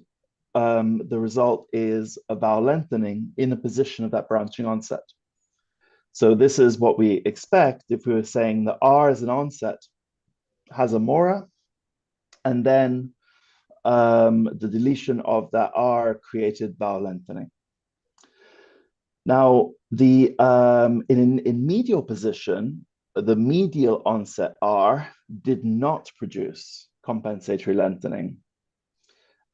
the result is a vowel lengthening in the position of that branching onset. So this is what we expect if we were saying that R as an onset has a mora, and then the deletion of that R created vowel lengthening. Now, in medial position, the medial onset R did not produce compensatory lengthening.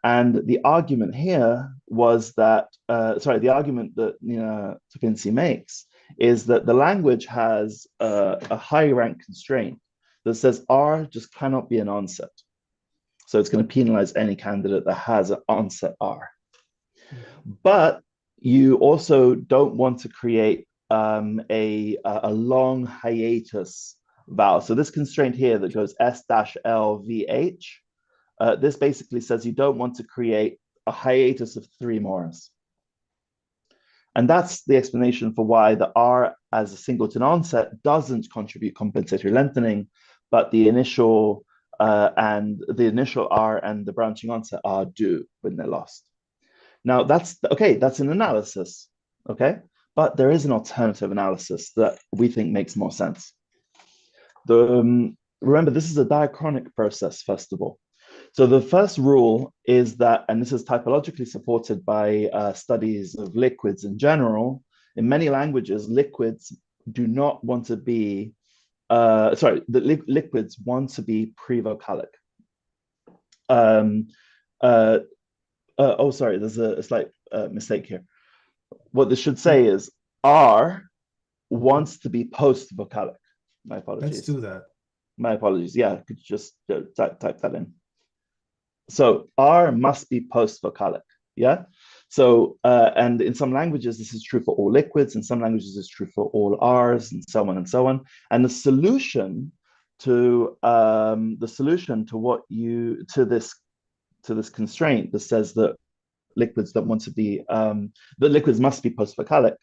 And the argument here was that, the argument that Topinci makes is that the language has a high rank constraint that says R just cannot be an onset. So it's going to penalize any candidate that has an onset R. But you also don't want to create a long hiatus vowel. So this constraint here that goes S-LVH, this basically says you don't want to create a hiatus of 3 moras. And that's the explanation for why the R as a singleton onset doesn't contribute compensatory lengthening, but the initial R and the branching onset R do when they're lost. Now that's okay, that's an analysis, okay? But there is an alternative analysis that we think makes more sense. Remember, this is a diachronic process, first of all. So the first rule is that, and this is typologically supported by studies of liquids in general, in many languages, liquids do not want to be, liquids want to be prevocalic. There's a slight mistake here. What this should say is R wants to be post-vocalic. My apologies. Let's do that. My apologies. Yeah, could you just type that in? So R must be post-vocalic, yeah? So, and in some languages, this is true for all liquids, in some languages, it's true for all Rs, and so on and so on. And the solution to this constraint that says that liquids don't want to be, that liquids must be post-vocalic,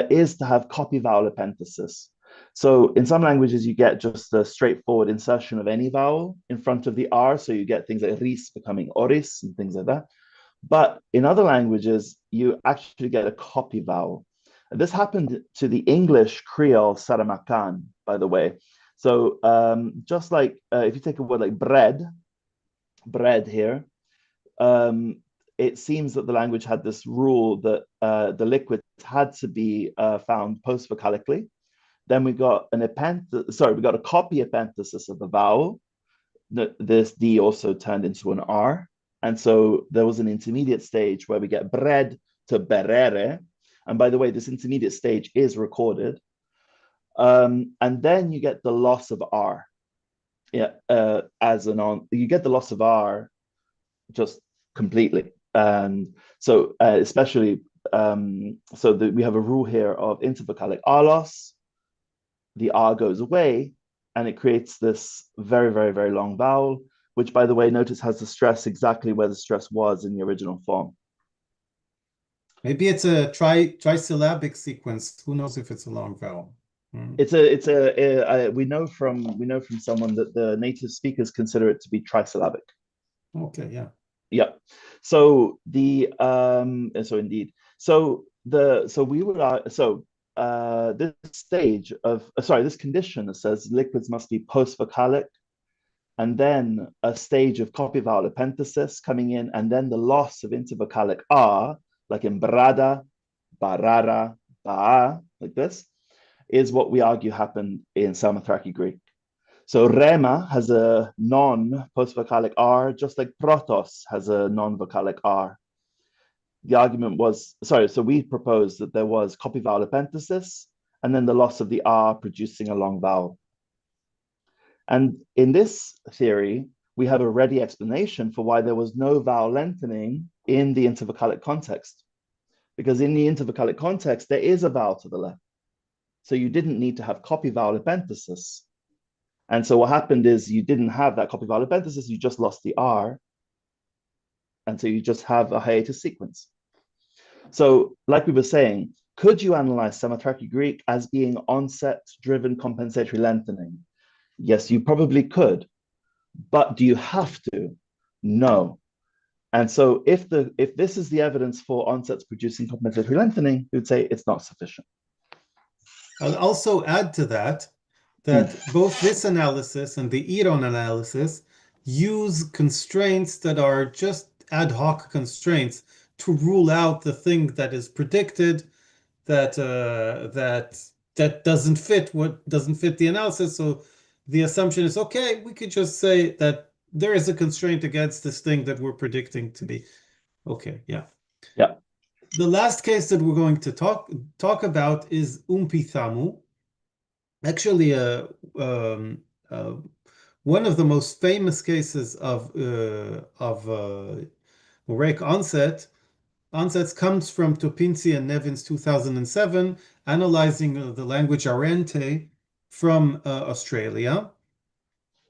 is to have copy vowel epenthesis. So in some languages, you get just a straightforward insertion of any vowel in front of the R. So you get things like ris becoming oris and things like that. But in other languages, you actually get a copy vowel. And this happened to the English Creole Saramacan, by the way. So just like if you take a word like bread here, it seems that the language had this rule that the liquids had to be found post-vocalically. Then we got a copy epenthesis of the vowel. This D also turned into an R. And so there was an intermediate stage where we get bread to berere. And by the way, this intermediate stage is recorded. And then you get the loss of R. Yeah, you get the loss of R just completely. And so especially, we have a rule here of intervocalic R loss. The R goes away, and it creates this very, very, very long vowel, which, by the way, notice has the stress exactly where the stress was in the original form. Maybe it's a trisyllabic sequence. Who knows if it's a long vowel? We know from someone that the native speakers consider it to be trisyllabic. Okay, yeah. Yeah. So this condition that says liquids must be post-vocalic, and then a stage of copy vowel epenthesis coming in, and then the loss of intervocalic R, like in brada, barara, ba'a, like this, is what we argue happened in Samothraki Greek. So rema has a non-post-vocalic R, just like protos has a non-vocalic R. The argument was, so we proposed that there was copy vowel epenthesis, and then the loss of the R producing a long vowel. And in this theory, we have a ready explanation for why there was no vowel lengthening in the intervocalic context. because in the intervocalic context, there is a vowel to the left. So you didn't need to have copy vowel epenthesis. And so what happened is you didn't have that copy vowel epenthesis, you just lost the R. And so you just have a hiatus sequence. So like we were saying, could you analyze Samothraci Greek as being onset-driven compensatory lengthening? Yes, you probably could. But do you have to? No. And so if this is the evidence for onsets producing compensatory lengthening, we would say it's not sufficient. I'll also add to that both this analysis and the Iron analysis use constraints that are just ad hoc constraints to rule out the thing that is predicted that doesn't fit the analysis. So the assumption is, okay, we could just say that there is a constraint against this thing that we're predicting to be. Okay, yeah. Yeah. The last case that we're going to talk about is Umpithamu. Actually, one of the most famous cases of Moraic onsets comes from Topinzi and Nevin's 2007, analyzing the language Arente from Australia,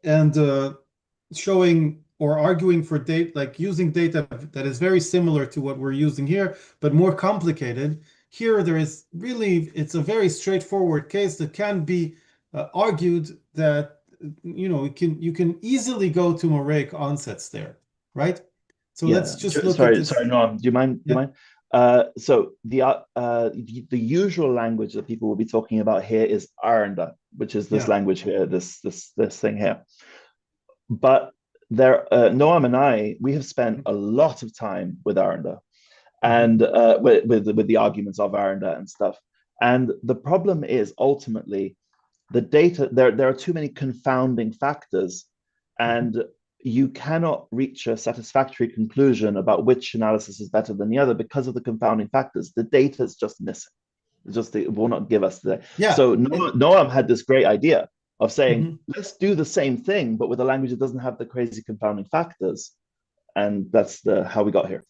and showing or arguing for data, like using data that is very similar to what we're using here, but more complicated. Here, it's a very straightforward case that can be argued that, you can easily go to Moraic onsets there, right? So let's just look at this. Sorry, Noam, do you mind? So the usual language that people will be talking about here is Aranda, which is this language here, this thing here. But Noam and we have spent a lot of time with Aranda, and with the arguments of Aranda and stuff. And the problem is ultimately the data. There are too many confounding factors, and you cannot reach a satisfactory conclusion about which analysis is better than the other because of the confounding factors. The data is just missing. It will not give us the. Yeah. So Noam had this great idea of saying, let's do the same thing, but with a language that doesn't have the crazy confounding factors. And that's how we got here.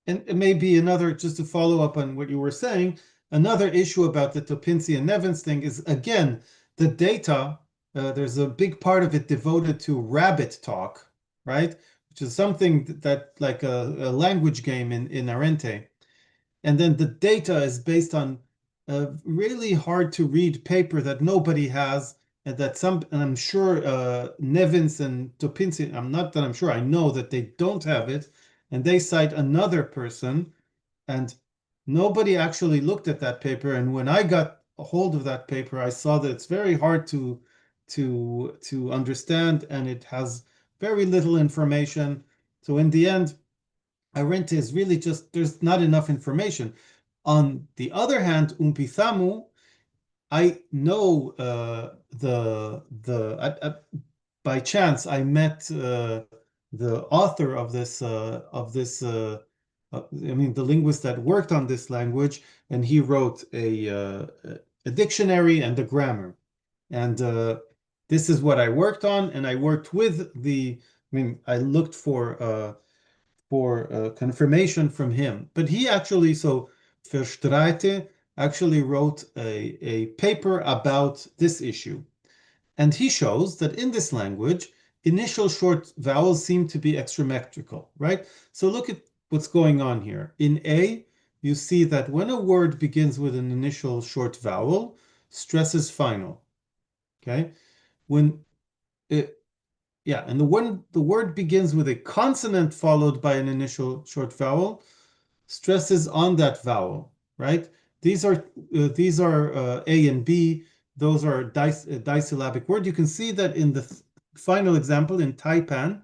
And maybe another, just to follow up on what you were saying, another issue about the Topinzi and Nevins thing is, again, the data, there's a big part of it devoted to rabbit talk, right? Which is something that like a language game in Arente. And then the data is based on a really hard to read paper that nobody has, and I'm sure Nevins and Topinzi, I know that they don't have it, and they cite another person, and nobody actually looked at that paper. And when I got a hold of that paper, I saw that it's very hard to understand, and it has very little information. So in the end, Arente is really just, there's not enough information. On the other hand, Umpithamu, I know by chance I met the author of this the linguist that worked on this language, and he wrote a dictionary and a grammar, and this is what I worked on, and I worked with I looked for confirmation from him, but he actually Verstraete actually wrote a paper about this issue. And he shows that in this language, initial short vowels seem to be extrametrical, right? So look at what's going on here. In A, you see that when a word begins with an initial short vowel, stress is final, okay? And when the word begins with a consonant followed by an initial short vowel, stress is on that vowel, right? These are A and B. Those are disyllabic word. You can see that in the final example in Taipan,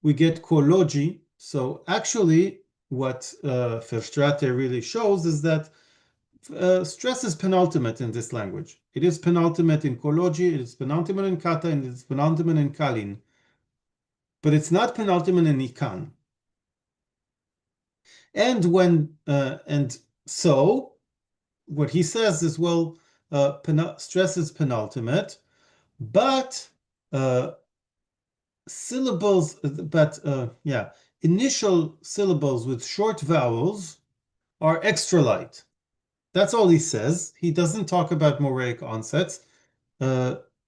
we get koloji. So actually, what Verstraete really shows is that stress is penultimate in this language. It is penultimate in koloji, it is penultimate in kata, and it is penultimate in kalin. But it's not penultimate in ikan. And so what he says is, well, stress is penultimate, but initial syllables with short vowels are extra light. That's all he says. He doesn't talk about Moraic onsets.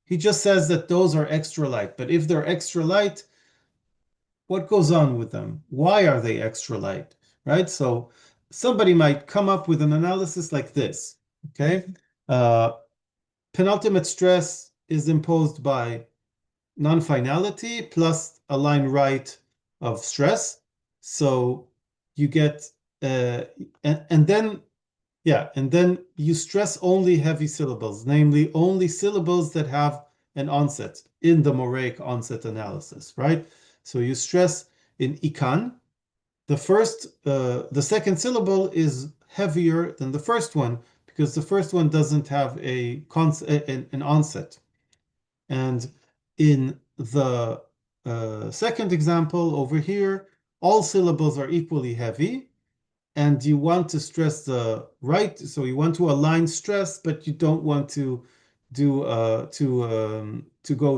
He just says that those are extra light. But if they're extra light, what goes on with them? Why are they extra light, right? So somebody might come up with an analysis like this, okay? Penultimate stress is imposed by non-finality plus a line right of stress. So you get, and then you stress only heavy syllables, namely only syllables that have an onset in the Moraic onset analysis, right? So you stress in ikan, the second syllable is heavier than the first one because the first one doesn't have an onset. And in the second example over here, all syllables are equally heavy, and you want to stress the right, so you want to align stress, but you don't want to go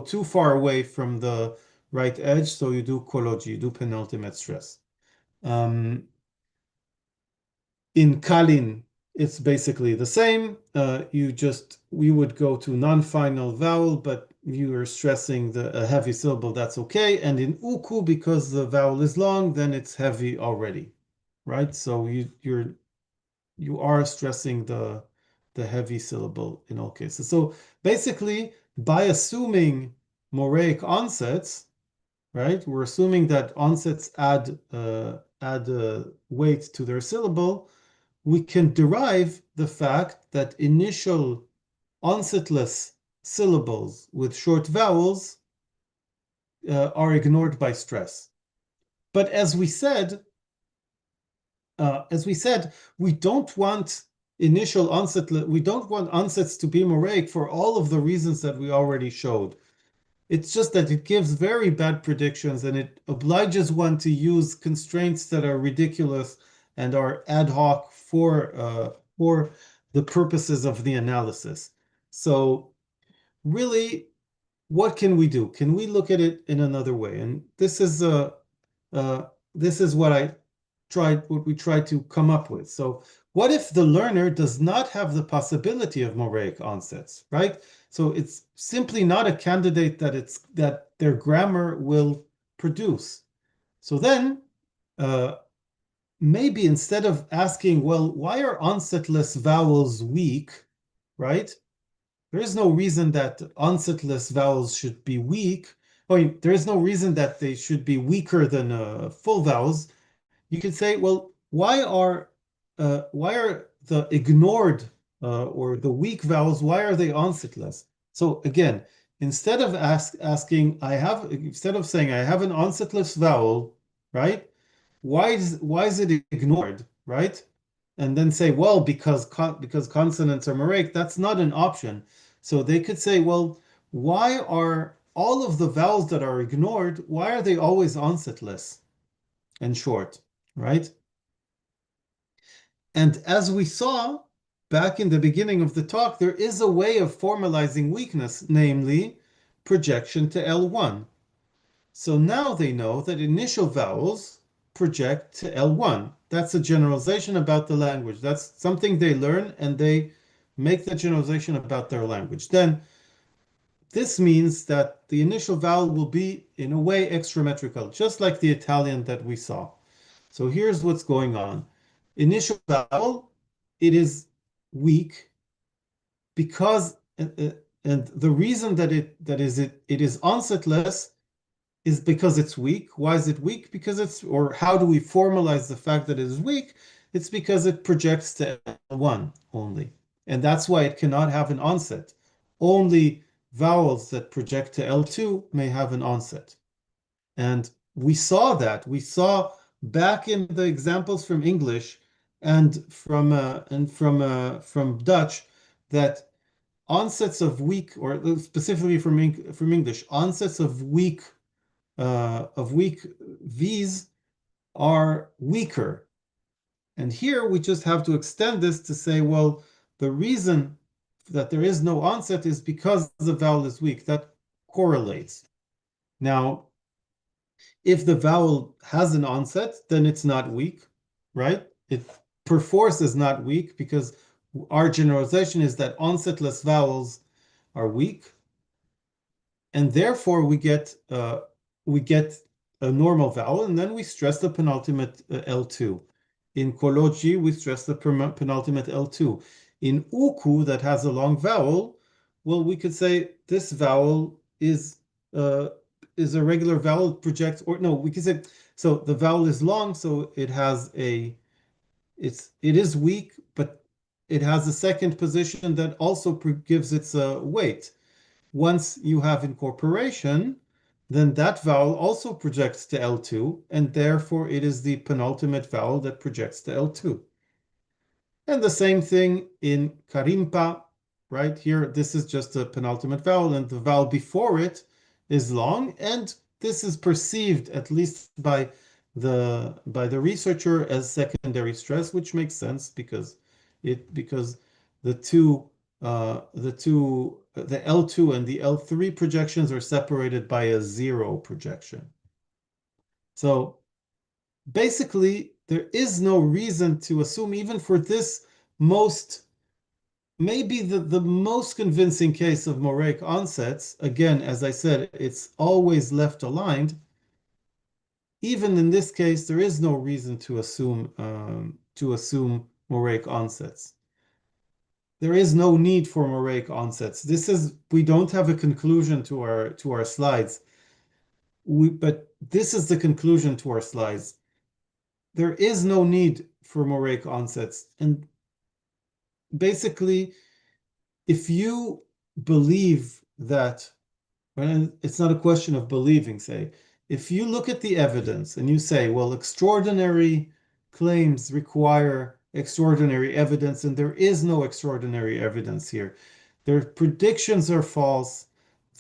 too far away from the right edge, so you do koloji, you do penultimate stress. In Kalin, it's basically the same. We would go to non-final vowel, but you are stressing a heavy syllable, that's okay. And in Uku, because the vowel is long, then it's heavy already, right? So you are stressing the heavy syllable in all cases. So basically, by assuming Moraic onsets, right? We're assuming that onsets add weight to their syllable. We can derive the fact that initial onsetless syllables with short vowels are ignored by stress. But as we said, we don't want we don't want onsets to be Moraic for all of the reasons that we already showed. It's just that it gives very bad predictions and it obliges one to use constraints that are ridiculous and are ad hoc for the purposes of the analysis. So really, what can we do? Can we look at it in another way? And this is what we tried to come up with. So what if the learner does not have the possibility of Moraic onsets, right? So it's simply not a candidate that their grammar will produce. So then maybe instead of asking, well, why are onsetless vowels weak, right? There is no reason that onsetless vowels should be weak. There is no reason that they should be weaker than full vowels. You could say, well, why are the ignored or the weak vowels, why are they onsetless? So again, instead of instead of saying I have an onsetless vowel, right? Why is it ignored, right? And then say, well, because consonants are Moraic, that's not an option. So they could say, well, why are all of the vowels that are ignored, why are they always onsetless and short, right? And as we saw back in the beginning of the talk, there is a way of formalizing weakness, namely projection to L1. So now they know that initial vowels project to L1. That's a generalization about the language. That's something they learn and they make the generalization about their language. Then this means that the initial vowel will be, in a way, extrametrical, just like the Italian that we saw. So here's what's going on. Initial vowel, it is weak because, and the reason that it is onsetless is because it's weak. Why is it weak? Or how do we formalize the fact that it is weak? It's because it projects to L1 only. And that's why it cannot have an onset. Only vowels that project to L2 may have an onset. And we saw that. We saw back in the examples from English and from Dutch that onsets of weak, or specifically from English, onsets of weak V's are weaker. And here we just have to extend this to say, well, the reason that there is no onset is because the vowel is weak. That correlates. Now, if the vowel has an onset, then it's not weak, right? perforce is not weak, because our generalization is that onsetless vowels are weak, and therefore we get a normal vowel, and then we stress the penultimate L2. In koloji, we stress the penultimate L2. In uku, that has a long vowel, well, we could say this vowel is a regular vowel, projects, or no, we could say, so the vowel is long, so it has it is weak, but it has a second position that also gives its weight. Once you have incorporation, then that vowel also projects to L2, and therefore it is the penultimate vowel that projects to L2. And the same thing in karimpa, right? Here, this is just a penultimate vowel, and the vowel before it is long, and this is perceived, at least by the researcher, as secondary stress, which makes sense because the L2 and the L3 projections are separated by a zero projection. So basically, there is no reason to assume, even for this maybe the most convincing case of Moraic onsets, again, as I said, it's always left aligned. Even in this case, there is no reason to assume Moraic onsets. There is no need for Moraic onsets. We don't have a conclusion to our slides. But this is the conclusion to our slides. There is no need for Moraic onsets. And basically, if you believe that, and it's not a question of believing, say, if you look at the evidence and you say, well, extraordinary claims require extraordinary evidence, and there is no extraordinary evidence here. Their predictions are false.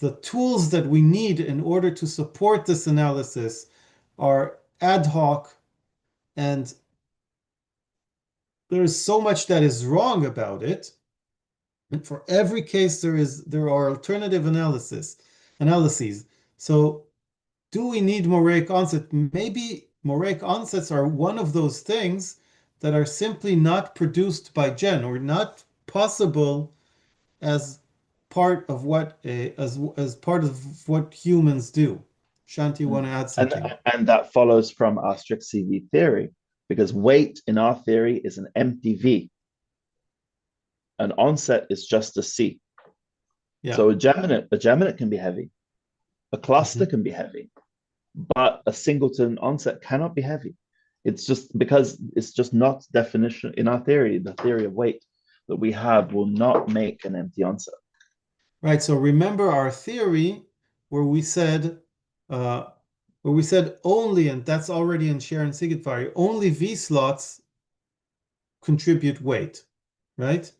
The tools that we need in order to support this analysis are ad hoc, and there is so much that is wrong about it. And for every case, there are alternative analyses. So do we need Moraic onset? Maybe Moraic onsets are one of those things that are simply not produced by Gen, or not possible as part of what humans do. Shanti, you want to add something? And that follows from our strict CV theory, because weight in our theory is an empty V. An onset is just a C. Yeah. So a geminate can be heavy, a cluster can be heavy, but a singleton onset cannot be heavy. It's just because it's just not definition in our theory. The theory of weight that we have will not make an empty onset. Right. So remember our theory where we said only, and that's already in Sharon Sigitvari, only V slots contribute weight, right?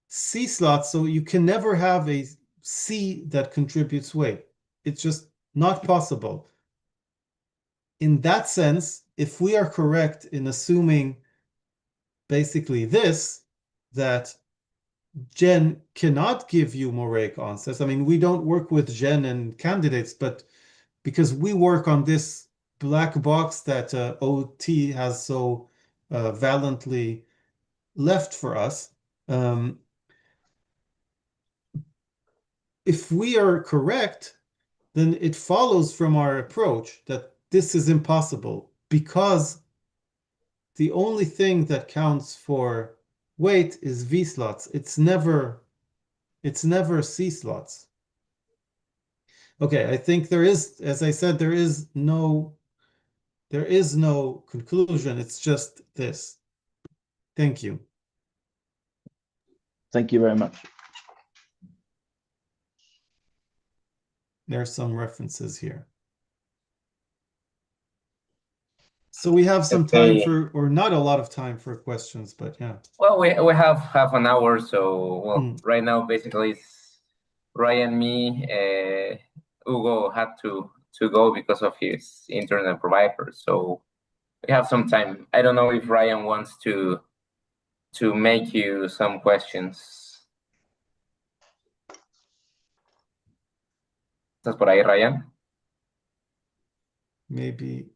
C slots, so you can never have a C that contributes weight. It's just not possible. In that sense, if we are correct in assuming basically this, that Gen cannot give you Moraic onsets. I mean, we don't work with Gen and candidates, but because we work on this black box that OT has so valiantly left for us, if we are correct, then it follows from our approach that this is impossible, because the only thing that counts for weight is V slots. It's never C slots. Okay, I think there is, as I said, there is no conclusion. It's just this. Thank you. Thank you very much. There are some references here. So we have some time for, or not a lot of time for questions, but yeah. Well, we have half an hour, so right now basically it's Ryan, me, Hugo had to go because of his internet provider, so we have some time. I don't know if Ryan wants to make you some questions. ¿Estás por ahí, Ryan? Maybe.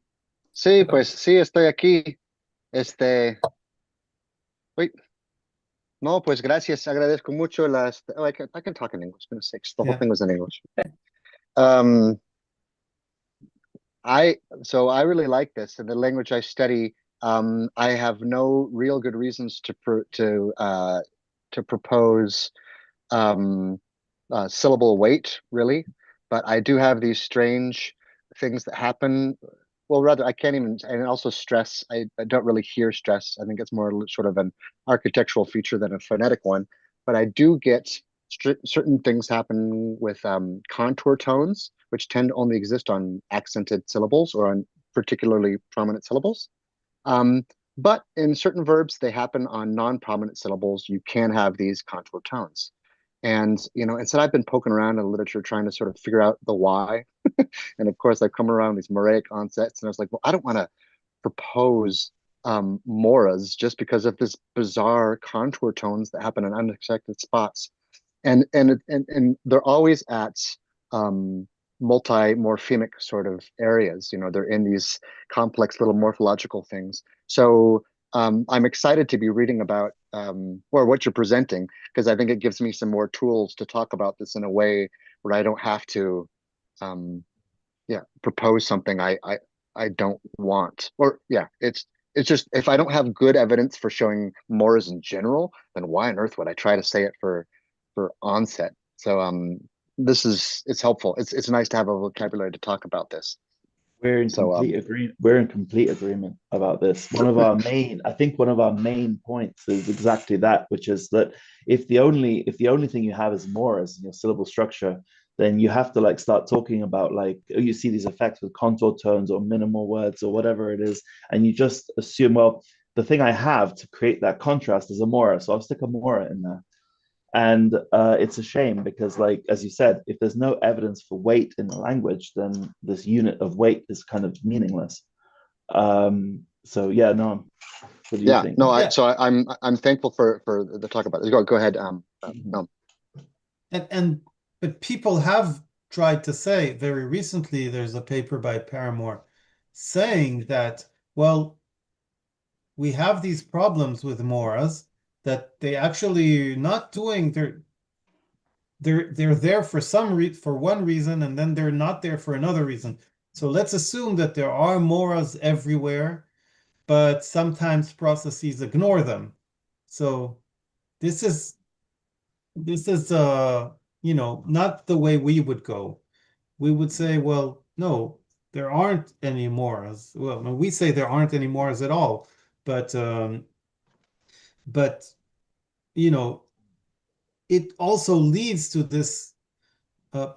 Sí, pues sí, estoy aquí. Wait, no, pues gracias. Agradezco mucho las. Oh, I can talk in English. For goodness sakes, the whole Yeah. thing was in English. Um, so I really like this, and the language I study. I have no real good reasons to propose syllable weight, really, but I do have these strange things that happen. Well, rather, I can't even, and also stress. I don't really hear stress. I think it's more sort of an architectural feature than a phonetic one. But I do get certain things happen with contour tones, which tend to only exist on accented syllables or on particularly prominent syllables. Um, but in certain verbs, they happen on non-prominent syllables. You can have these contour tones. And, instead I've been poking around in the literature trying to sort of figure out the why. And of course, I've come around these Moraic onsets, and I was like, well, I don't want to propose moras just because of this bizarre contour tones that happen in unexpected spots. And they're always at multi-morphemic sort of areas. They're in these complex little morphological things. So I'm excited to be reading about or what you're presenting, because I think it gives me some more tools to talk about this in a way where I don't have to propose something I don't want. Or it's just, if I don't have good evidence for showing moras in general, then why on earth would I try to say it for onset? So it's helpful. It's nice to have a vocabulary to talk about this. We're in So complete agreement. We're in complete agreement about this. I think one of our main points is exactly that, which is that if the only thing you have is moras in your syllable structure, then you have to start talking about you see these effects with contour tones or minimal words or whatever it is, and you just assume, well, the thing I have to create that contrast is a mora, so I'll stick a mora in there. And it's a shame because, as you said, if there's no evidence for weight in the language, then this unit of weight is kind of meaningless. So yeah, no. What do you think? No, Yeah. I'm thankful for the talk about this. Go ahead. No. But people have tried to say, very recently, there's a paper by Paramore saying that, well, we have these problems with moras that they actually not doing they're there for for one reason, and then they're not there for another reason. So let's assume that there are moras everywhere, but sometimes processes ignore them. So this is not the way we would go. We would say, well, no, there aren't any moras. Well, no, we say there aren't any moras at all, but but it also leads to this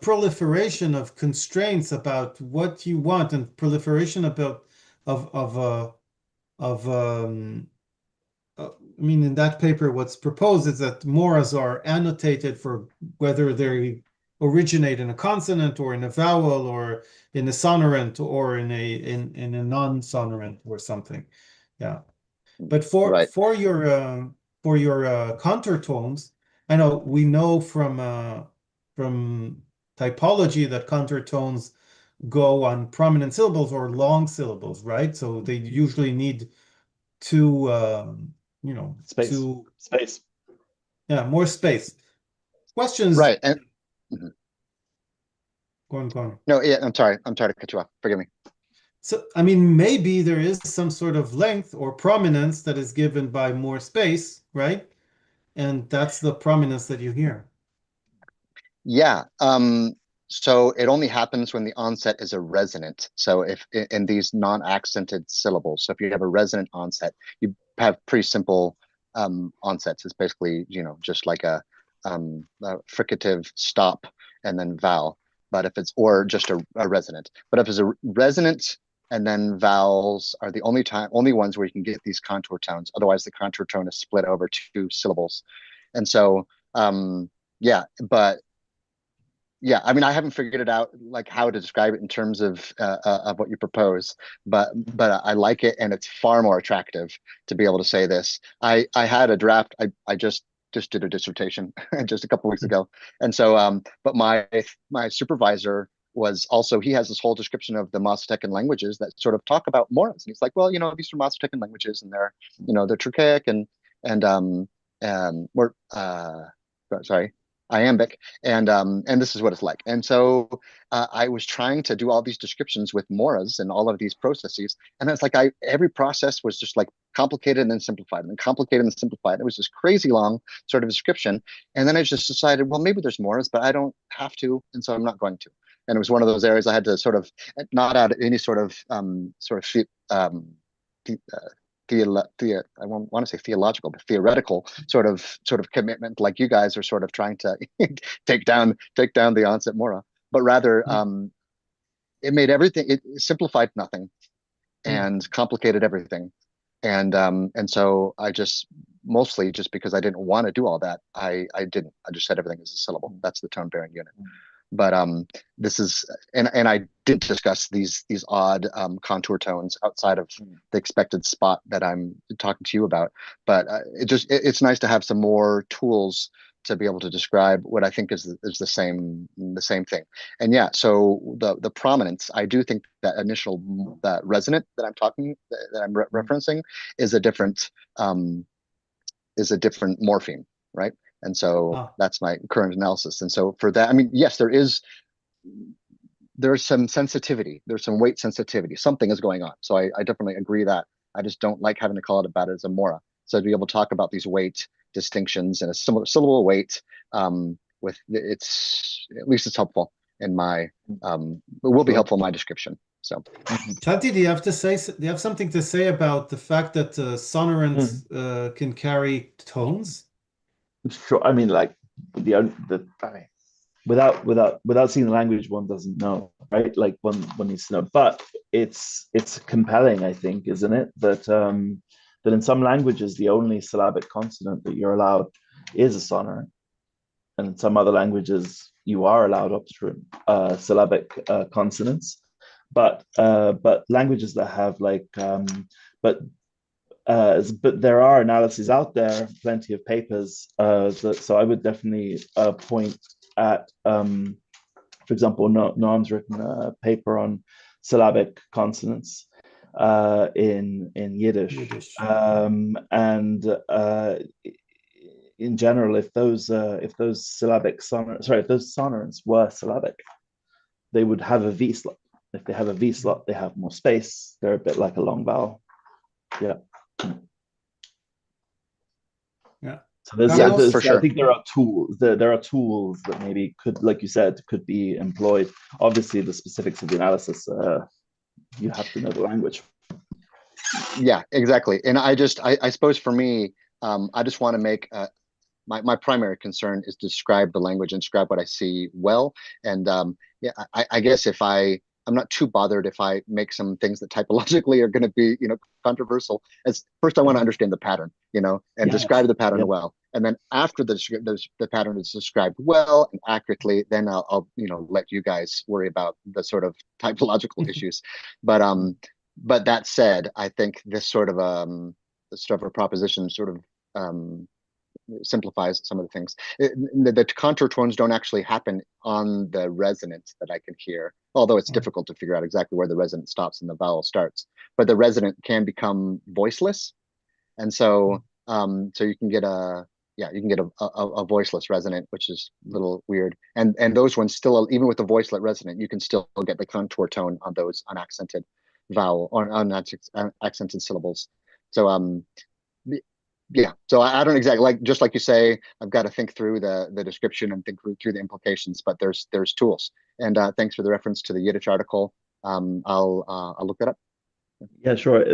proliferation of constraints about what you want, and proliferation about of I mean, in that paper, what's proposed is that moras are annotated for whether they originate in a consonant or in a vowel or in a sonorant or in a non-sonorant or something. Yeah. But for Right. your contour tones, I know we know from typology that contour tones go on prominent syllables or long syllables, right? So they usually need two, Space. Yeah, more space. Questions? Right. And Go on. no, yeah, I'm sorry to cut you off. Forgive me. So, I mean, maybe there is some sort of length or prominence that is given by more space, right? And that's the prominence that you hear. Yeah. So it only happens when the onset is a resonant. So if in these non-accented syllables, so if you have a resonant onset, you have pretty simple onsets. It's basically, just like a fricative stop and then vowel. But if it's, or just a resonant. But if it's a resonant and then vowels are the only ones where you can get these contour tones. Otherwise, the contour tone is split over two syllables. And so, but yeah, I mean, I haven't figured it out, like how to describe it in terms of what you propose, but I like it, and it's far more attractive to be able to say this. I had a draft. I just did a dissertation just a couple weeks ago, and so but my supervisor was also, he has this whole description of the Mazatec languages that sort of talk about moras, and he's like, well, these are Mazatec languages, and they're they're trochaic, and and or sorry, iambic, and this is what it's like. And so I was trying to do all these descriptions with moras and all of these processes, and it's like every process was just like complicated and then simplified, and then complicated and simplified. It was this crazy long sort of description, and then I just decided, well, maybe there's moras, but I don't have to, and so I'm not going to. And it was one of those areas I had to sort of not add any sort of I won't want to say theological, but theoretical sort of commitment, like you guys are sort of trying to take down the onset mora, but rather it made everything, it simplified nothing and complicated everything. And so I just, mostly just because I didn't want to do all that, I just said everything is a syllable. That's the tone bearing unit. But this is, and I didn't discuss these odd contour tones outside of the expected spot that I'm talking to you about. But it's nice to have some more tools to be able to describe what I think is the same thing. And yeah, so the prominence, I do think that that resonant that I'm referencing is a different morpheme, right? And so that's my current analysis. And so for that, I mean, yes, there's some sensitivity, there's some weight sensitivity, something is going on. So I definitely agree that I just don't like having to call it about it as a mora. So to be able to talk about these weight distinctions and a similar syllable weight, with at least it's helpful in my, it will be helpful in my description. So, Chanti, do you have something to say about the fact that sonorants can carry tones? Sure. I mean, like I mean, without seeing the language, one doesn't know, right? Like one needs to know. But it's compelling, I think, isn't it? That that in some languages the only syllabic consonant that you're allowed is a sonorant, and in some other languages you are allowed upstream syllabic consonants. But languages that have like but there are analyses out there, plenty of papers. So I would definitely point at, for example, Noam's written a paper on syllabic consonants in Yiddish. And in general, if those sonorants were syllabic, they would have a V slot. If they have a V slot, they have more space. They're a bit like a long vowel. Yeah. Yeah. So there's, Carlos? For sure. I think there are tools. There are tools that maybe could, like you said, could be employed. Obviously, the specifics of the analysis, you have to know the language. Yeah, exactly. And I suppose for me, I just want to make my primary concern is describe the language and describe what I see well. And yeah, I guess if I'm not too bothered if I make some things that typologically are going to be, controversial. As first, I want to understand the pattern, and describe the pattern well. And then after the pattern is described well and accurately, then I'll let you guys worry about the sort of typological issues. But that said, I think this sort of a proposition sort of simplifies some of the things. The contour tones don't actually happen on the resonant that I can hear, although it's difficult to figure out exactly where the resonant stops and the vowel starts. But the resonant can become voiceless, and so you can get a voiceless resonant, which is a little weird. And those ones still, even with the voicelet resonant, you can still get the contour tone on those unaccented vowel or unaccented syllables. So yeah, so I don't exactly just like you say, I've got to think through the description and think through the implications, but there's tools. And thanks for the reference to the Yiddish article. I'll look that up. Yeah, sure.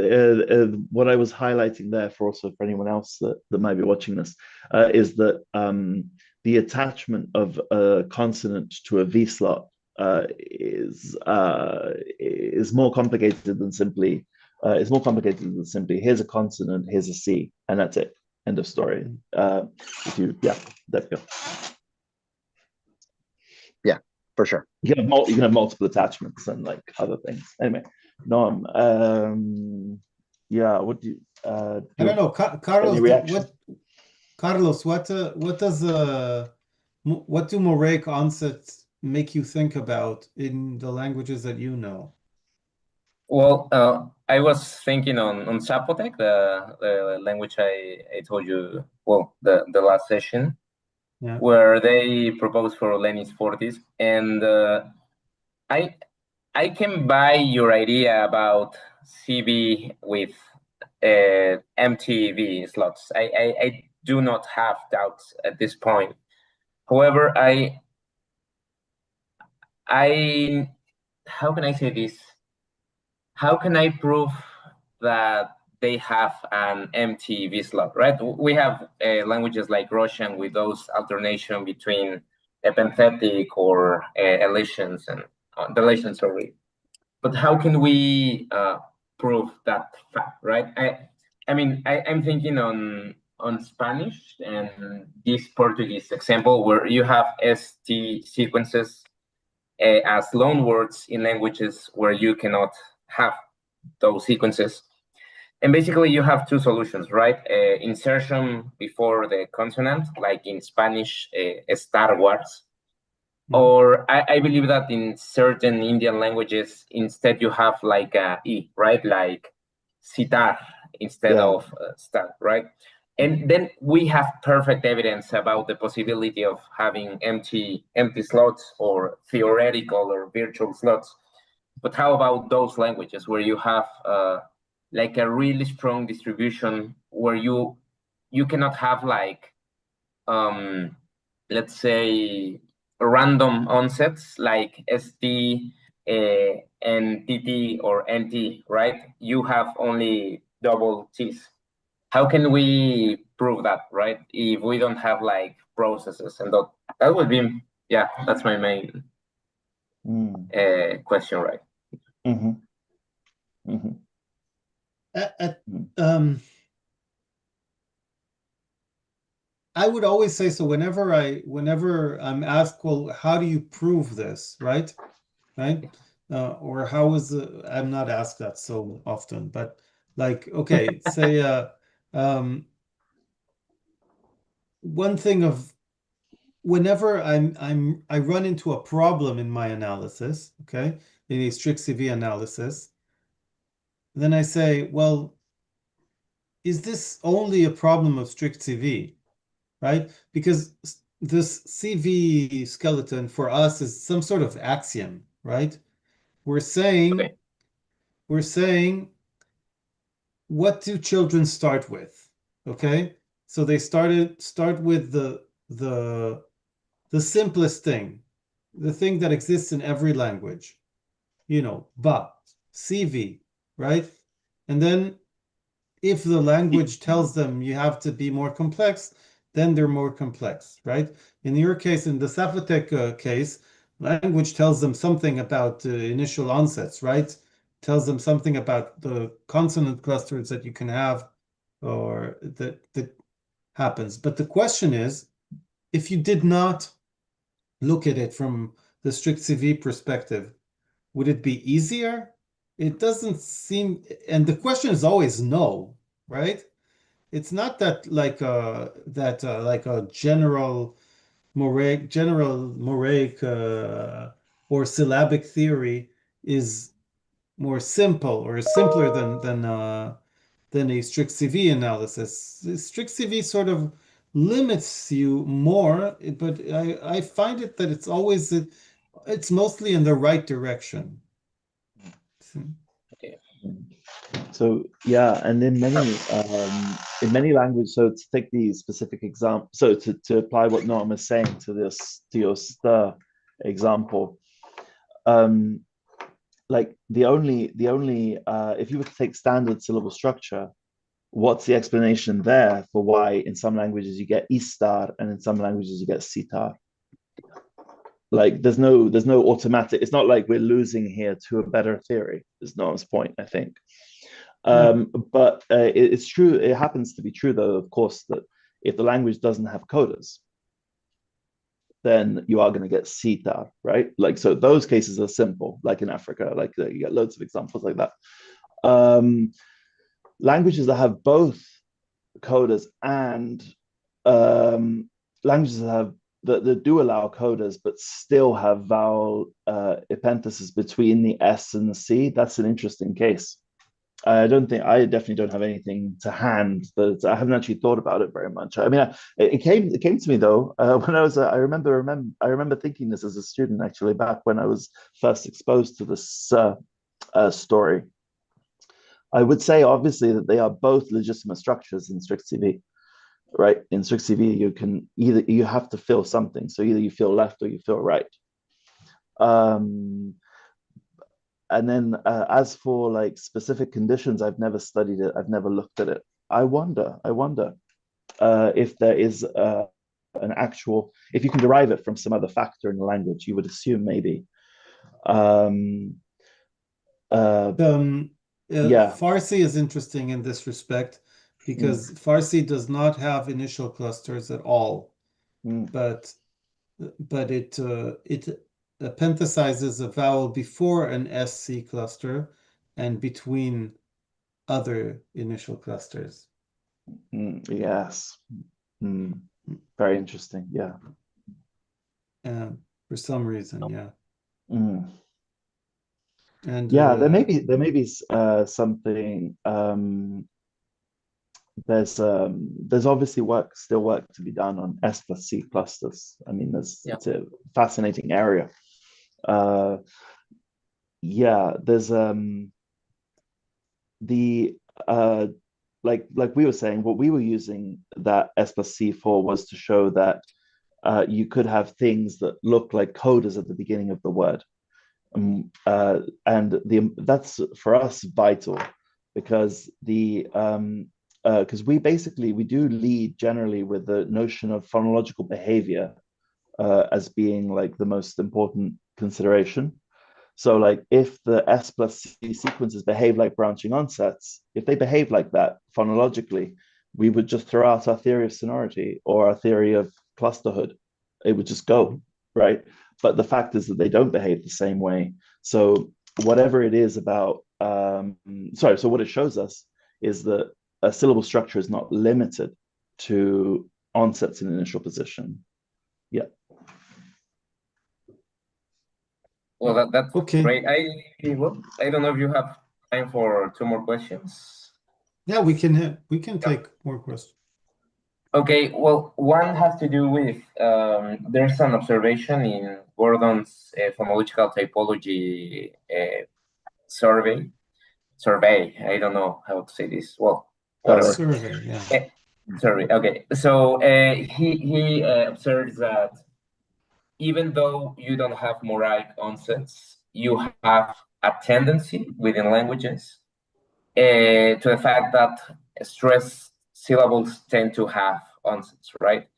What I was highlighting there for anyone else that might be watching this is that the attachment of a consonant to a V slot is more complicated than simply here's a consonant, here's a C, and that's it. End of story. There you go. Yeah, for sure. You can have multiple attachments and like other things. Anyway, Noam, yeah, what do you? I don't know, Carlos. What do Moraic onsets make you think about in the languages that you know? Well, I was thinking on Zapotec, the language I told you, well, the last session, Yeah. where they proposed for Lenin's Fortis, and I can buy your idea about CV with MTV slots. I do not have doubts at this point. However, how can I say this? How can I prove that they have an empty V slot, right? We have languages like Russian with those alternation between epenthetic or elisions and deletion, sorry. But how can we prove that fact, right? I mean, I'm thinking on Spanish and this Portuguese example where you have ST sequences as loan words in languages where you cannot have those sequences. And basically you have two solutions, right? Insertion before the consonant, like in Spanish, Star Wars. Or I believe that in certain Indian languages, instead you have like a E, right? Like sitar instead of star, right? And then we have perfect evidence about the possibility of having empty slots or theoretical or virtual slots. But how about those languages where you have like a really strong distribution where you cannot have like let's say random onsets like ST and TT or NT, right? You have only double T's. How can we prove that, right? If we don't have like processes, and that would be, yeah, that's my main question, right? I would always say, so whenever I'm asked, well, how do you prove this, right? Or how is I'm not asked that so often, but like, okay, say one thing of whenever I run into a problem in my analysis, okay, in a strict CV analysis, then I say, well, is this only a problem of strict CV, right? Because this CV skeleton for us is some sort of axiom, right? We're saying what do children start with? Okay, so they start with the simplest thing, the thing that exists in every language, ba, CV, right? And then if the language tells them you have to be more complex, then they're more complex, right? In your case, in the Zapotec case, language tells them something about initial onsets, right? Tells them something about the consonant clusters that you can have or that happens. But the question is, if you did not look at it from the strict CV perspective, would it be easier? It doesn't seem, and the question is always no, right? It's not that like a general Moraic or syllabic theory is more simple or simpler than a strict CV analysis. The strict CV sort of limits you more, but I find it that it's mostly in the right direction. So yeah, and in many languages, so to take the specific example, so to apply what Noam is saying to your stir example, like the only if you were to take standard syllable structure, what's the explanation there for why in some languages you get istar and in some languages you get sitar? Like there's no automatic, it's not like we're losing here to a better theory, is Noam's point, I think. But it's true, it happens to be true though, of course, that if the language doesn't have codas, then you are going to get sitar, right? Like, so those cases are simple, like in Africa, like you get loads of examples like that. Languages that have both codas and languages that do allow codas but still have vowel epenthesis between the S and the C, that's an interesting case. I definitely don't have anything to hand, but I haven't actually thought about it very much. I mean, it came to me though when I was I remember thinking this as a student actually back when I was first exposed to this story. I would say obviously that they are both legitimate structures in strict CV, right? In strict CV, you can either you have to fill something, so either you feel left or you feel right. Um, and then as for like specific conditions, I've never studied it. I've never looked at it. I wonder if there is an actual, if you can derive it from some other factor in the language, you would assume maybe. Um, uh, Um, yeah. Farsi is interesting in this respect Mm, because Farsi does not have initial clusters at all, mm, but it epenthesizes a vowel before an SC cluster and between other initial clusters. yes. Mm, very interesting. Yeah. For some reason, yeah. Mm. And Yeah, there may be something. There's obviously still work to be done on S plus C clusters. I mean, Yeah. it's a fascinating area. Uh, yeah, there's the like we were saying, what we were using that S plus C for was to show that you could have things that look like coders at the beginning of the word. And that's for us vital because because we do lead generally with the notion of phonological behavior as being like the most important consideration. So like if the S plus C sequences behave like branching onsets, if they behave like that phonologically, we would just throw out our theory of sonority or our theory of clusterhood. It would just go, right? But the fact is that they don't behave the same way. So whatever it is about, so what it shows us is that a syllable structure is not limited to onsets in initial position. Yeah. Well, that's okay. great. I don't know if you have time for two more questions. Yeah, we can take more questions. Okay, well, one has to do with there's an observation in Gordon's phonological typology survey. I don't know how to say this. Well, whatever. Survey, yeah. Survey. Okay, so he observes that even though you don't have Moraic onsets, you have a tendency within languages to the fact that stressed syllables tend to have onsets, right?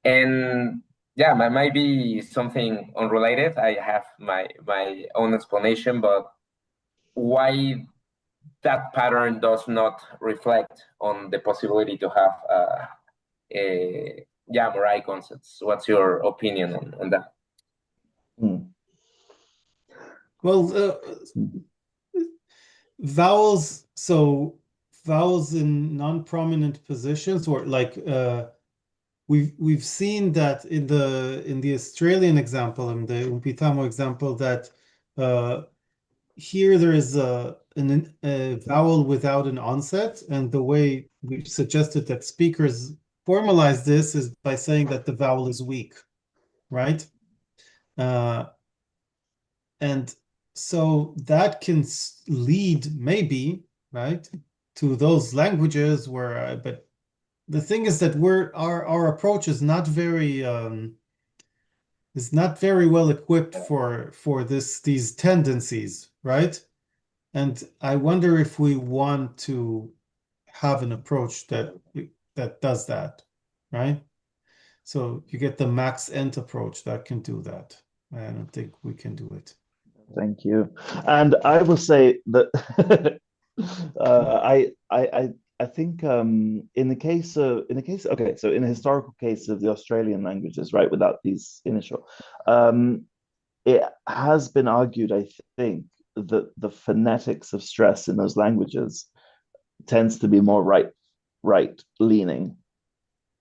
And yeah, might be something unrelated. I have my own explanation, but why that pattern does not reflect on the possibility to have yeah, Moraic onsets. What's your opinion on that? Mm. Well, vowels, so vowels in non-prominent positions, or like we've seen that in the Australian example, in the Umpitamo example, that here there is a vowel without an onset, and the way we've suggested that speakers formalize this is by saying that the vowel is weak, right? And so that can lead maybe, right, to those languages where, but the thing is that our approach is not very well equipped for these tendencies, right? And I wonder if we want to have an approach that does that, right? So you get the max end approach that can do that. I don't think we can do it. Thank you. And I will say that I think in the case of okay, so in the historical case of the Australian languages, right, without these initial, it has been argued, I think, that the phonetics of stress in those languages tends to be more right leaning.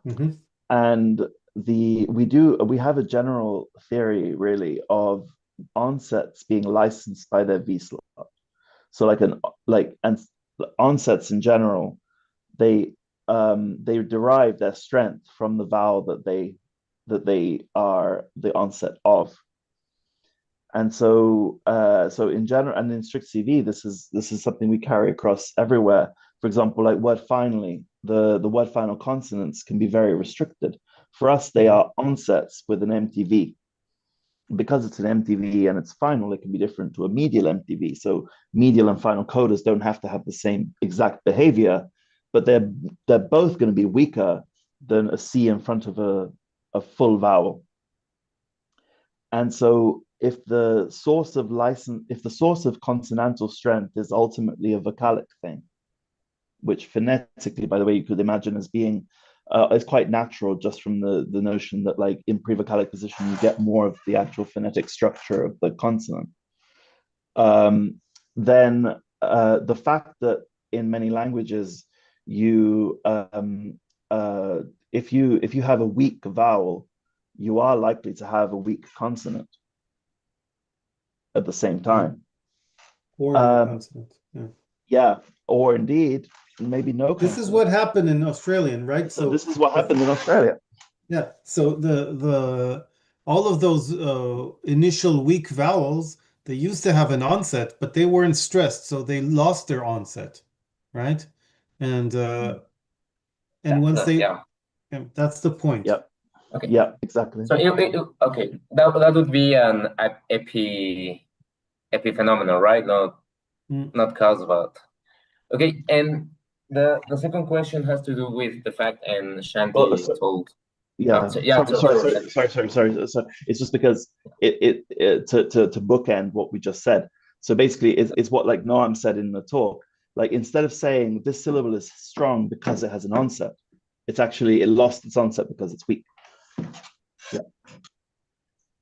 Mm-hmm. And we have a general theory really of onsets being licensed by their V slot. So like an like and onsets in general, they derive their strength from the vowel that they are the onset of. And so in general, and in strict CV, this is something we carry across everywhere. For example, like word finally, the word final consonants can be very restricted. For us, they are onsets with an MTV. Because it's an MTV and it's final, it can be different to a medial MTV. So medial and final codas don't have to have the same exact behavior, but they're both going to be weaker than a C in front of a full vowel. And so if the source of consonantal strength is ultimately a vocalic thing, which phonetically, by the way, you could imagine as being is quite natural just from the notion that like in pre-vocalic position, you get more of the actual phonetic structure of the consonant. Then the fact that in many languages, you if you have a weak vowel, you are likely to have a weak consonant at the same time. Or no consonant. Yeah, or indeed, maybe no consonant. This is what happened in Australian, right? So this is what happened in Australia. Yeah. So the all of those initial weak vowels, they used to have an onset, but they weren't stressed, so they lost their onset, right? And once they that's the point. Yep. Okay. Yeah, exactly. So okay, that would be an epiphenomenon, right? Not cause, but okay. And the second question has to do with the fact, and Shanti told. Sorry. It's just because to bookend what we just said. So basically, it's what like Noam said in the talk. Like instead of saying this syllable is strong because it has an onset, it's actually it lost its onset because it's weak.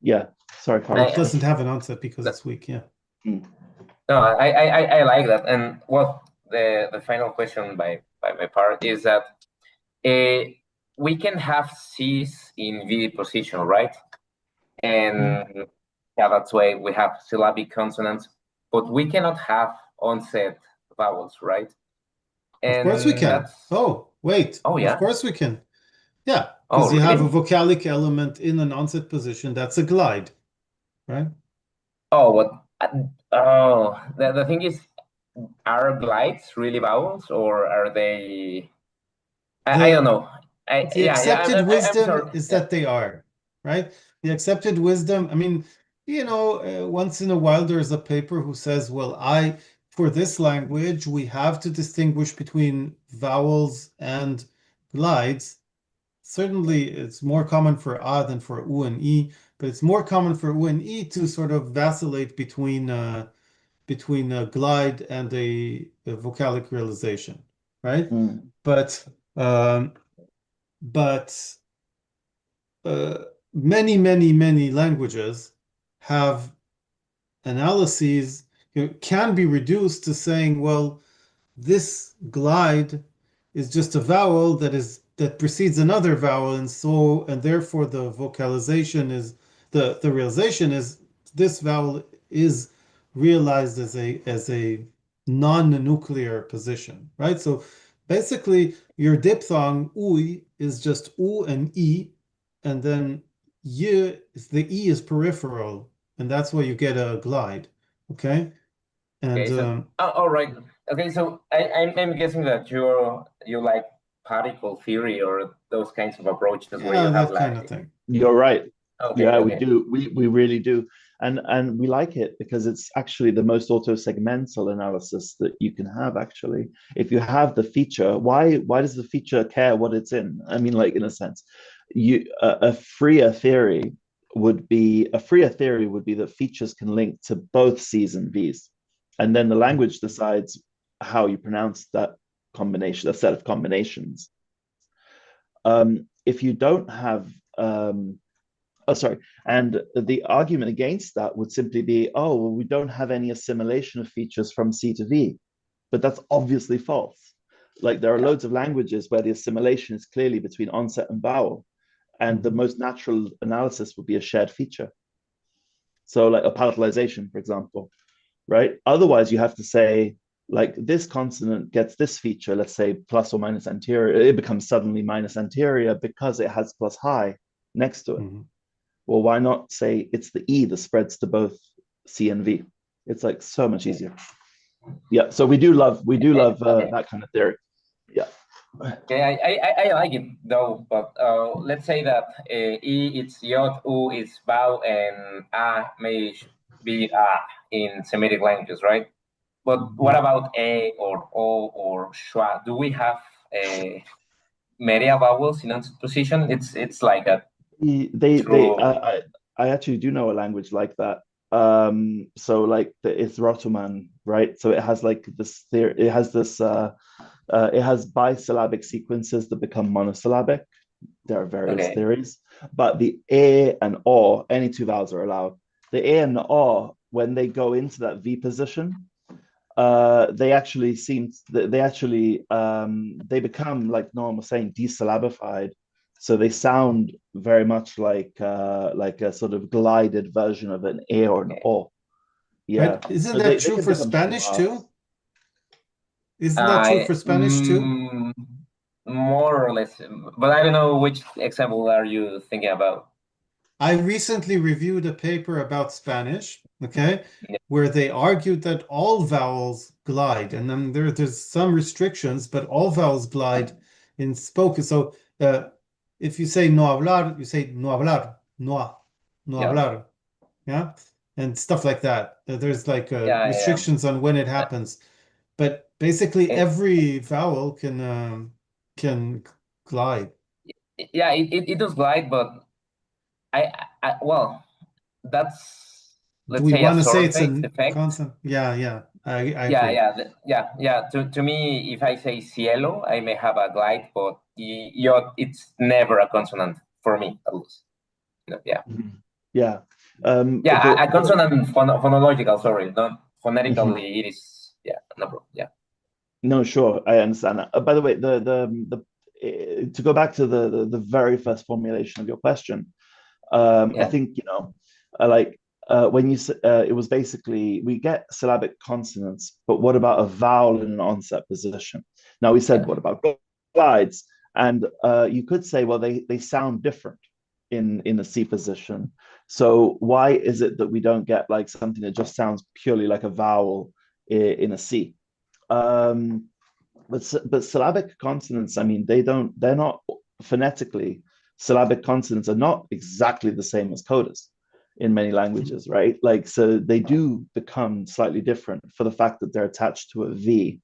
Yeah. Sorry, Carlos. It doesn't have an onset because it's weak. Yeah. No, I like that. And what the final question by my part is that we can have C's in V position, right? And that's why we have syllabic consonants, but we cannot have onset vowels, right? And of course we can. Oh, wait. Oh, yeah. Of course we can. Yeah, because you have a vocalic element in an onset position. That's a glide, right? Oh, what? Oh, the thing is, are glides really vowels, or are they? I don't know. The accepted wisdom is that they are, right? The accepted wisdom. I mean, once in a while there's a paper who says, well, for this language, we have to distinguish between vowels and glides. Certainly, it's more common for A than for U and E, but it's more common for U and E to sort of vacillate between a glide and a vocalic realization, right? But many languages have analyses can be reduced to saying, well, this glide is just a vowel that precedes another vowel, and therefore the vocalization is the realization is this vowel is realized as a non-nuclear position, right? So basically your diphthong ui is just u and e, and then the e is peripheral, and that's why you get a glide. Okay. And okay, so, all right. Okay, so I'm guessing that you like particle theory or those kinds of approaches where you have that kind of thing. You're right. Okay, yeah, okay. we do. We really do. And we like it because it's actually the most auto-segmental analysis that you can have, actually. If you have the feature, why does the feature care what it's in? I mean, like in a sense, a freer theory would be that features can link to both C's and V's. And then the language decides how you pronounce that combination, a set of combinations. If you don't have and the argument against that would simply be, oh, well, we don't have any assimilation of features from C to V. But that's obviously false. Like there are loads of languages where the assimilation is clearly between onset and vowel. And the most natural analysis would be a shared feature. So like a palatalization, for example, right? Otherwise, you have to say, like this consonant gets this feature, let's say plus or minus anterior, it becomes suddenly minus anterior because it has plus high next to it. Mhm. Well, why not say it's the E that spreads to both C and V? It's like so much easier. Yeah, so we do love Okay. that kind of theory. Yeah. Okay, I like it though, but let's say that E it's yod, U is vowel, and A may be in Semitic languages, right? But what about A or O or schwa? Do we have media vowels in onset position? It's like a They true. I actually do know a language like that. So like it's Rotoman, right? So it has like this theory, it has bisyllabic sequences that become monosyllabic. There are various Okay. theories, but the a and o, any two vowels are allowed. The a and the o, when they go into that V position, they actually they become, like Norm was saying, desyllabified. So they sound very much like a sort of glided version of an a or an Okay. o. Yeah. But isn't So that they true can for become two Spanish vowels. too? Isn't that true for Spanish too? More or less, but I don't know which example are you thinking about. I recently reviewed a paper about Spanish, okay, Yeah. where they argued that all vowels glide, and then there's some restrictions, but all vowels glide in spoken. So if you say no hablar, you say no hablar, no Yeah, hablar, yeah, and stuff like that. There's like yeah. restrictions on when it happens, but basically It, every vowel can glide. yeah, it does glide, but well, that's, Do let's we say, a want to say it's surface a effect. consonant? Yeah. I Yeah, agree. yeah. To me, if I say cielo, I may have a glide, but it's never a consonant for me, at least. Yeah. Yeah. Yeah, a consonant phonological, sorry, not Mhm. phonetically. It is, yeah, no problem. Yeah. No, sure, I understand that. By the way, to go back to the very first formulation of your question, I Yeah. think like when it was basically we get syllabic consonants, but what about a vowel in an onset position? Now we said Yeah. what about glides, and you could say, well, they sound different in a C position. So why is it that we don't get like something that just sounds purely like a vowel in a C? Um, but syllabic consonants, I mean, they're not phonetically. Syllabic consonants are not exactly the same as codas in many languages, right? Like, so they do become slightly different for the fact that they're attached to a V.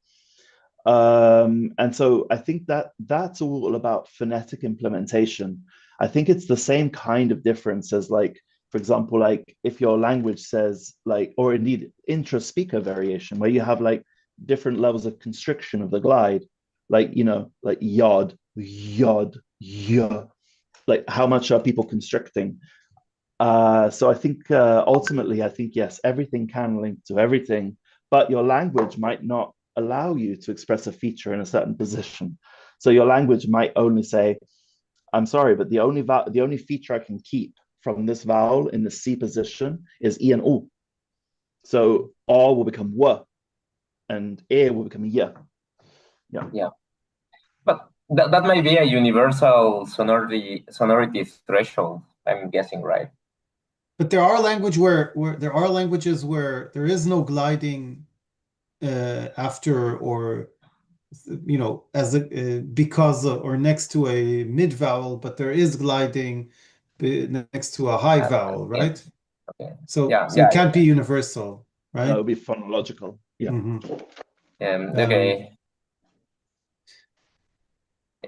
And so I think that that's all about phonetic implementation. I think it's the same kind of difference as, like, for example, like if your language says like, or indeed intra-speaker variation, where you have like different levels of constriction of the glide, like like yod, yeah, like how much are people constricting? So I think ultimately, I think yes, everything can link to everything, but your language might not allow you to express a feature in a certain position. So your language might only say, "I'm sorry, but the only feature I can keep from this vowel in the C position is E and U." So R will become W, and E will become Y. Yeah. Yeah. But that might be a universal sonority threshold, I'm guessing, right? But there are languages where there is no gliding after or as because or next to a mid vowel, but there is gliding next to a high vowel, Yeah. right? Okay. So Yeah. it can't be universal, No, it right? would be phonological. Yeah. Okay.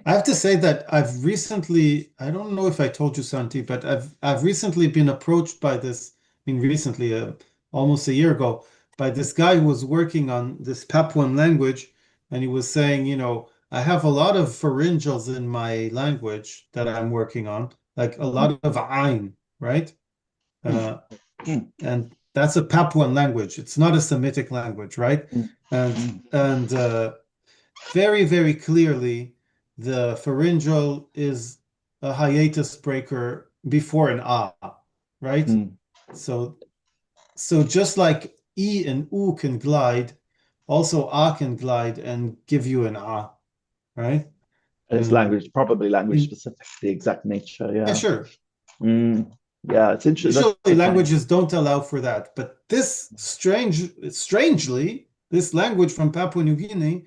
I have to say that I don't know if I told you, Santi, but I've recently been approached by this, I mean, recently, almost a year ago, by this guy who was working on this Papuan language, and he was saying, I have a lot of pharyngeals in my language that I'm working on, like a lot of ain, right? Uh, Mm, and that's a Papuan language. It's not a Semitic language, right? mm, And mm, and very, very clearly, the pharyngeal is a hiatus breaker before an ah, right? mm, So just like E and U can glide, also A can glide and give you an A, right? And it's probably language specific, the exact nature. Yeah, Yeah. sure. Yeah, it's interesting. Usually languages don't allow for that, but this strangely, this language from Papua New Guinea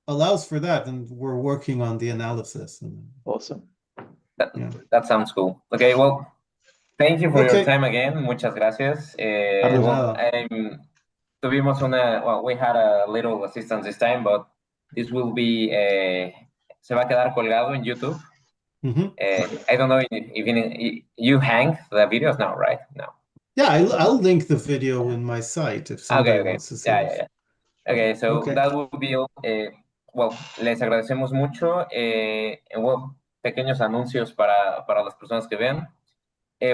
allows for that, and we're working on the analysis. Awesome. That sounds cool. Okay, well, thank you for your Okay. time again. Muchas gracias. Nada. We had a little assistance this time, but this will be, se va a quedar colgado en YouTube. I don't know if you hang the videos now, right? No. Yeah, I'll link the video in my site if somebody wants to see it. Yeah. Okay, so that will be all. Well, les agradecemos mucho. Well, pequeños anuncios para las personas que vean.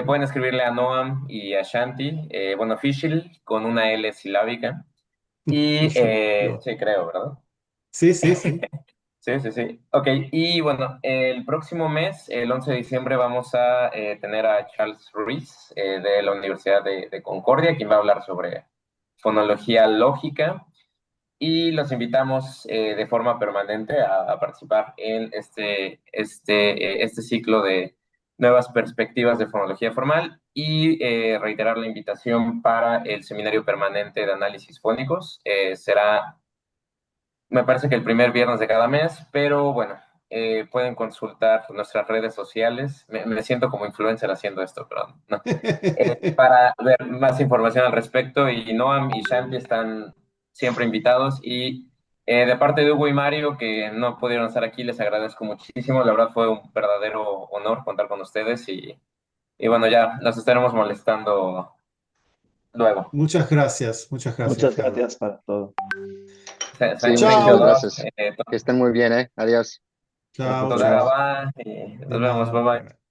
Pueden escribirle a Noam y a Shanti, bueno, Fischl con una L silábica. Y sí, creo, ¿verdad? Sí. Sí. Ok, y bueno, el próximo mes, el 11 de diciembre, vamos a tener a Charles Ruiz de la Universidad de Concordia, quien va a hablar sobre fonología lógica. Y los invitamos de forma permanente a participar en este ciclo de nuevas perspectivas de fonología formal y reiterar la invitación para el seminario permanente de análisis fónicos. Será, me parece que el primer viernes de cada mes, pero bueno, pueden consultar nuestras redes sociales. Me siento como influencer haciendo esto, pero no. Para ver más información al respecto, y Noam y Shanti están siempre invitados, y de parte de Hugo y Mario, que no pudieron estar aquí, les agradezco muchísimo. La verdad fue un verdadero honor contar con ustedes, y bueno, ya nos estaremos molestando luego. Muchas gracias. Muchas gracias para todo. Sí, muchísimas gracias. Que estén muy bien, Adiós. Chao. Nos vemos, bye bye.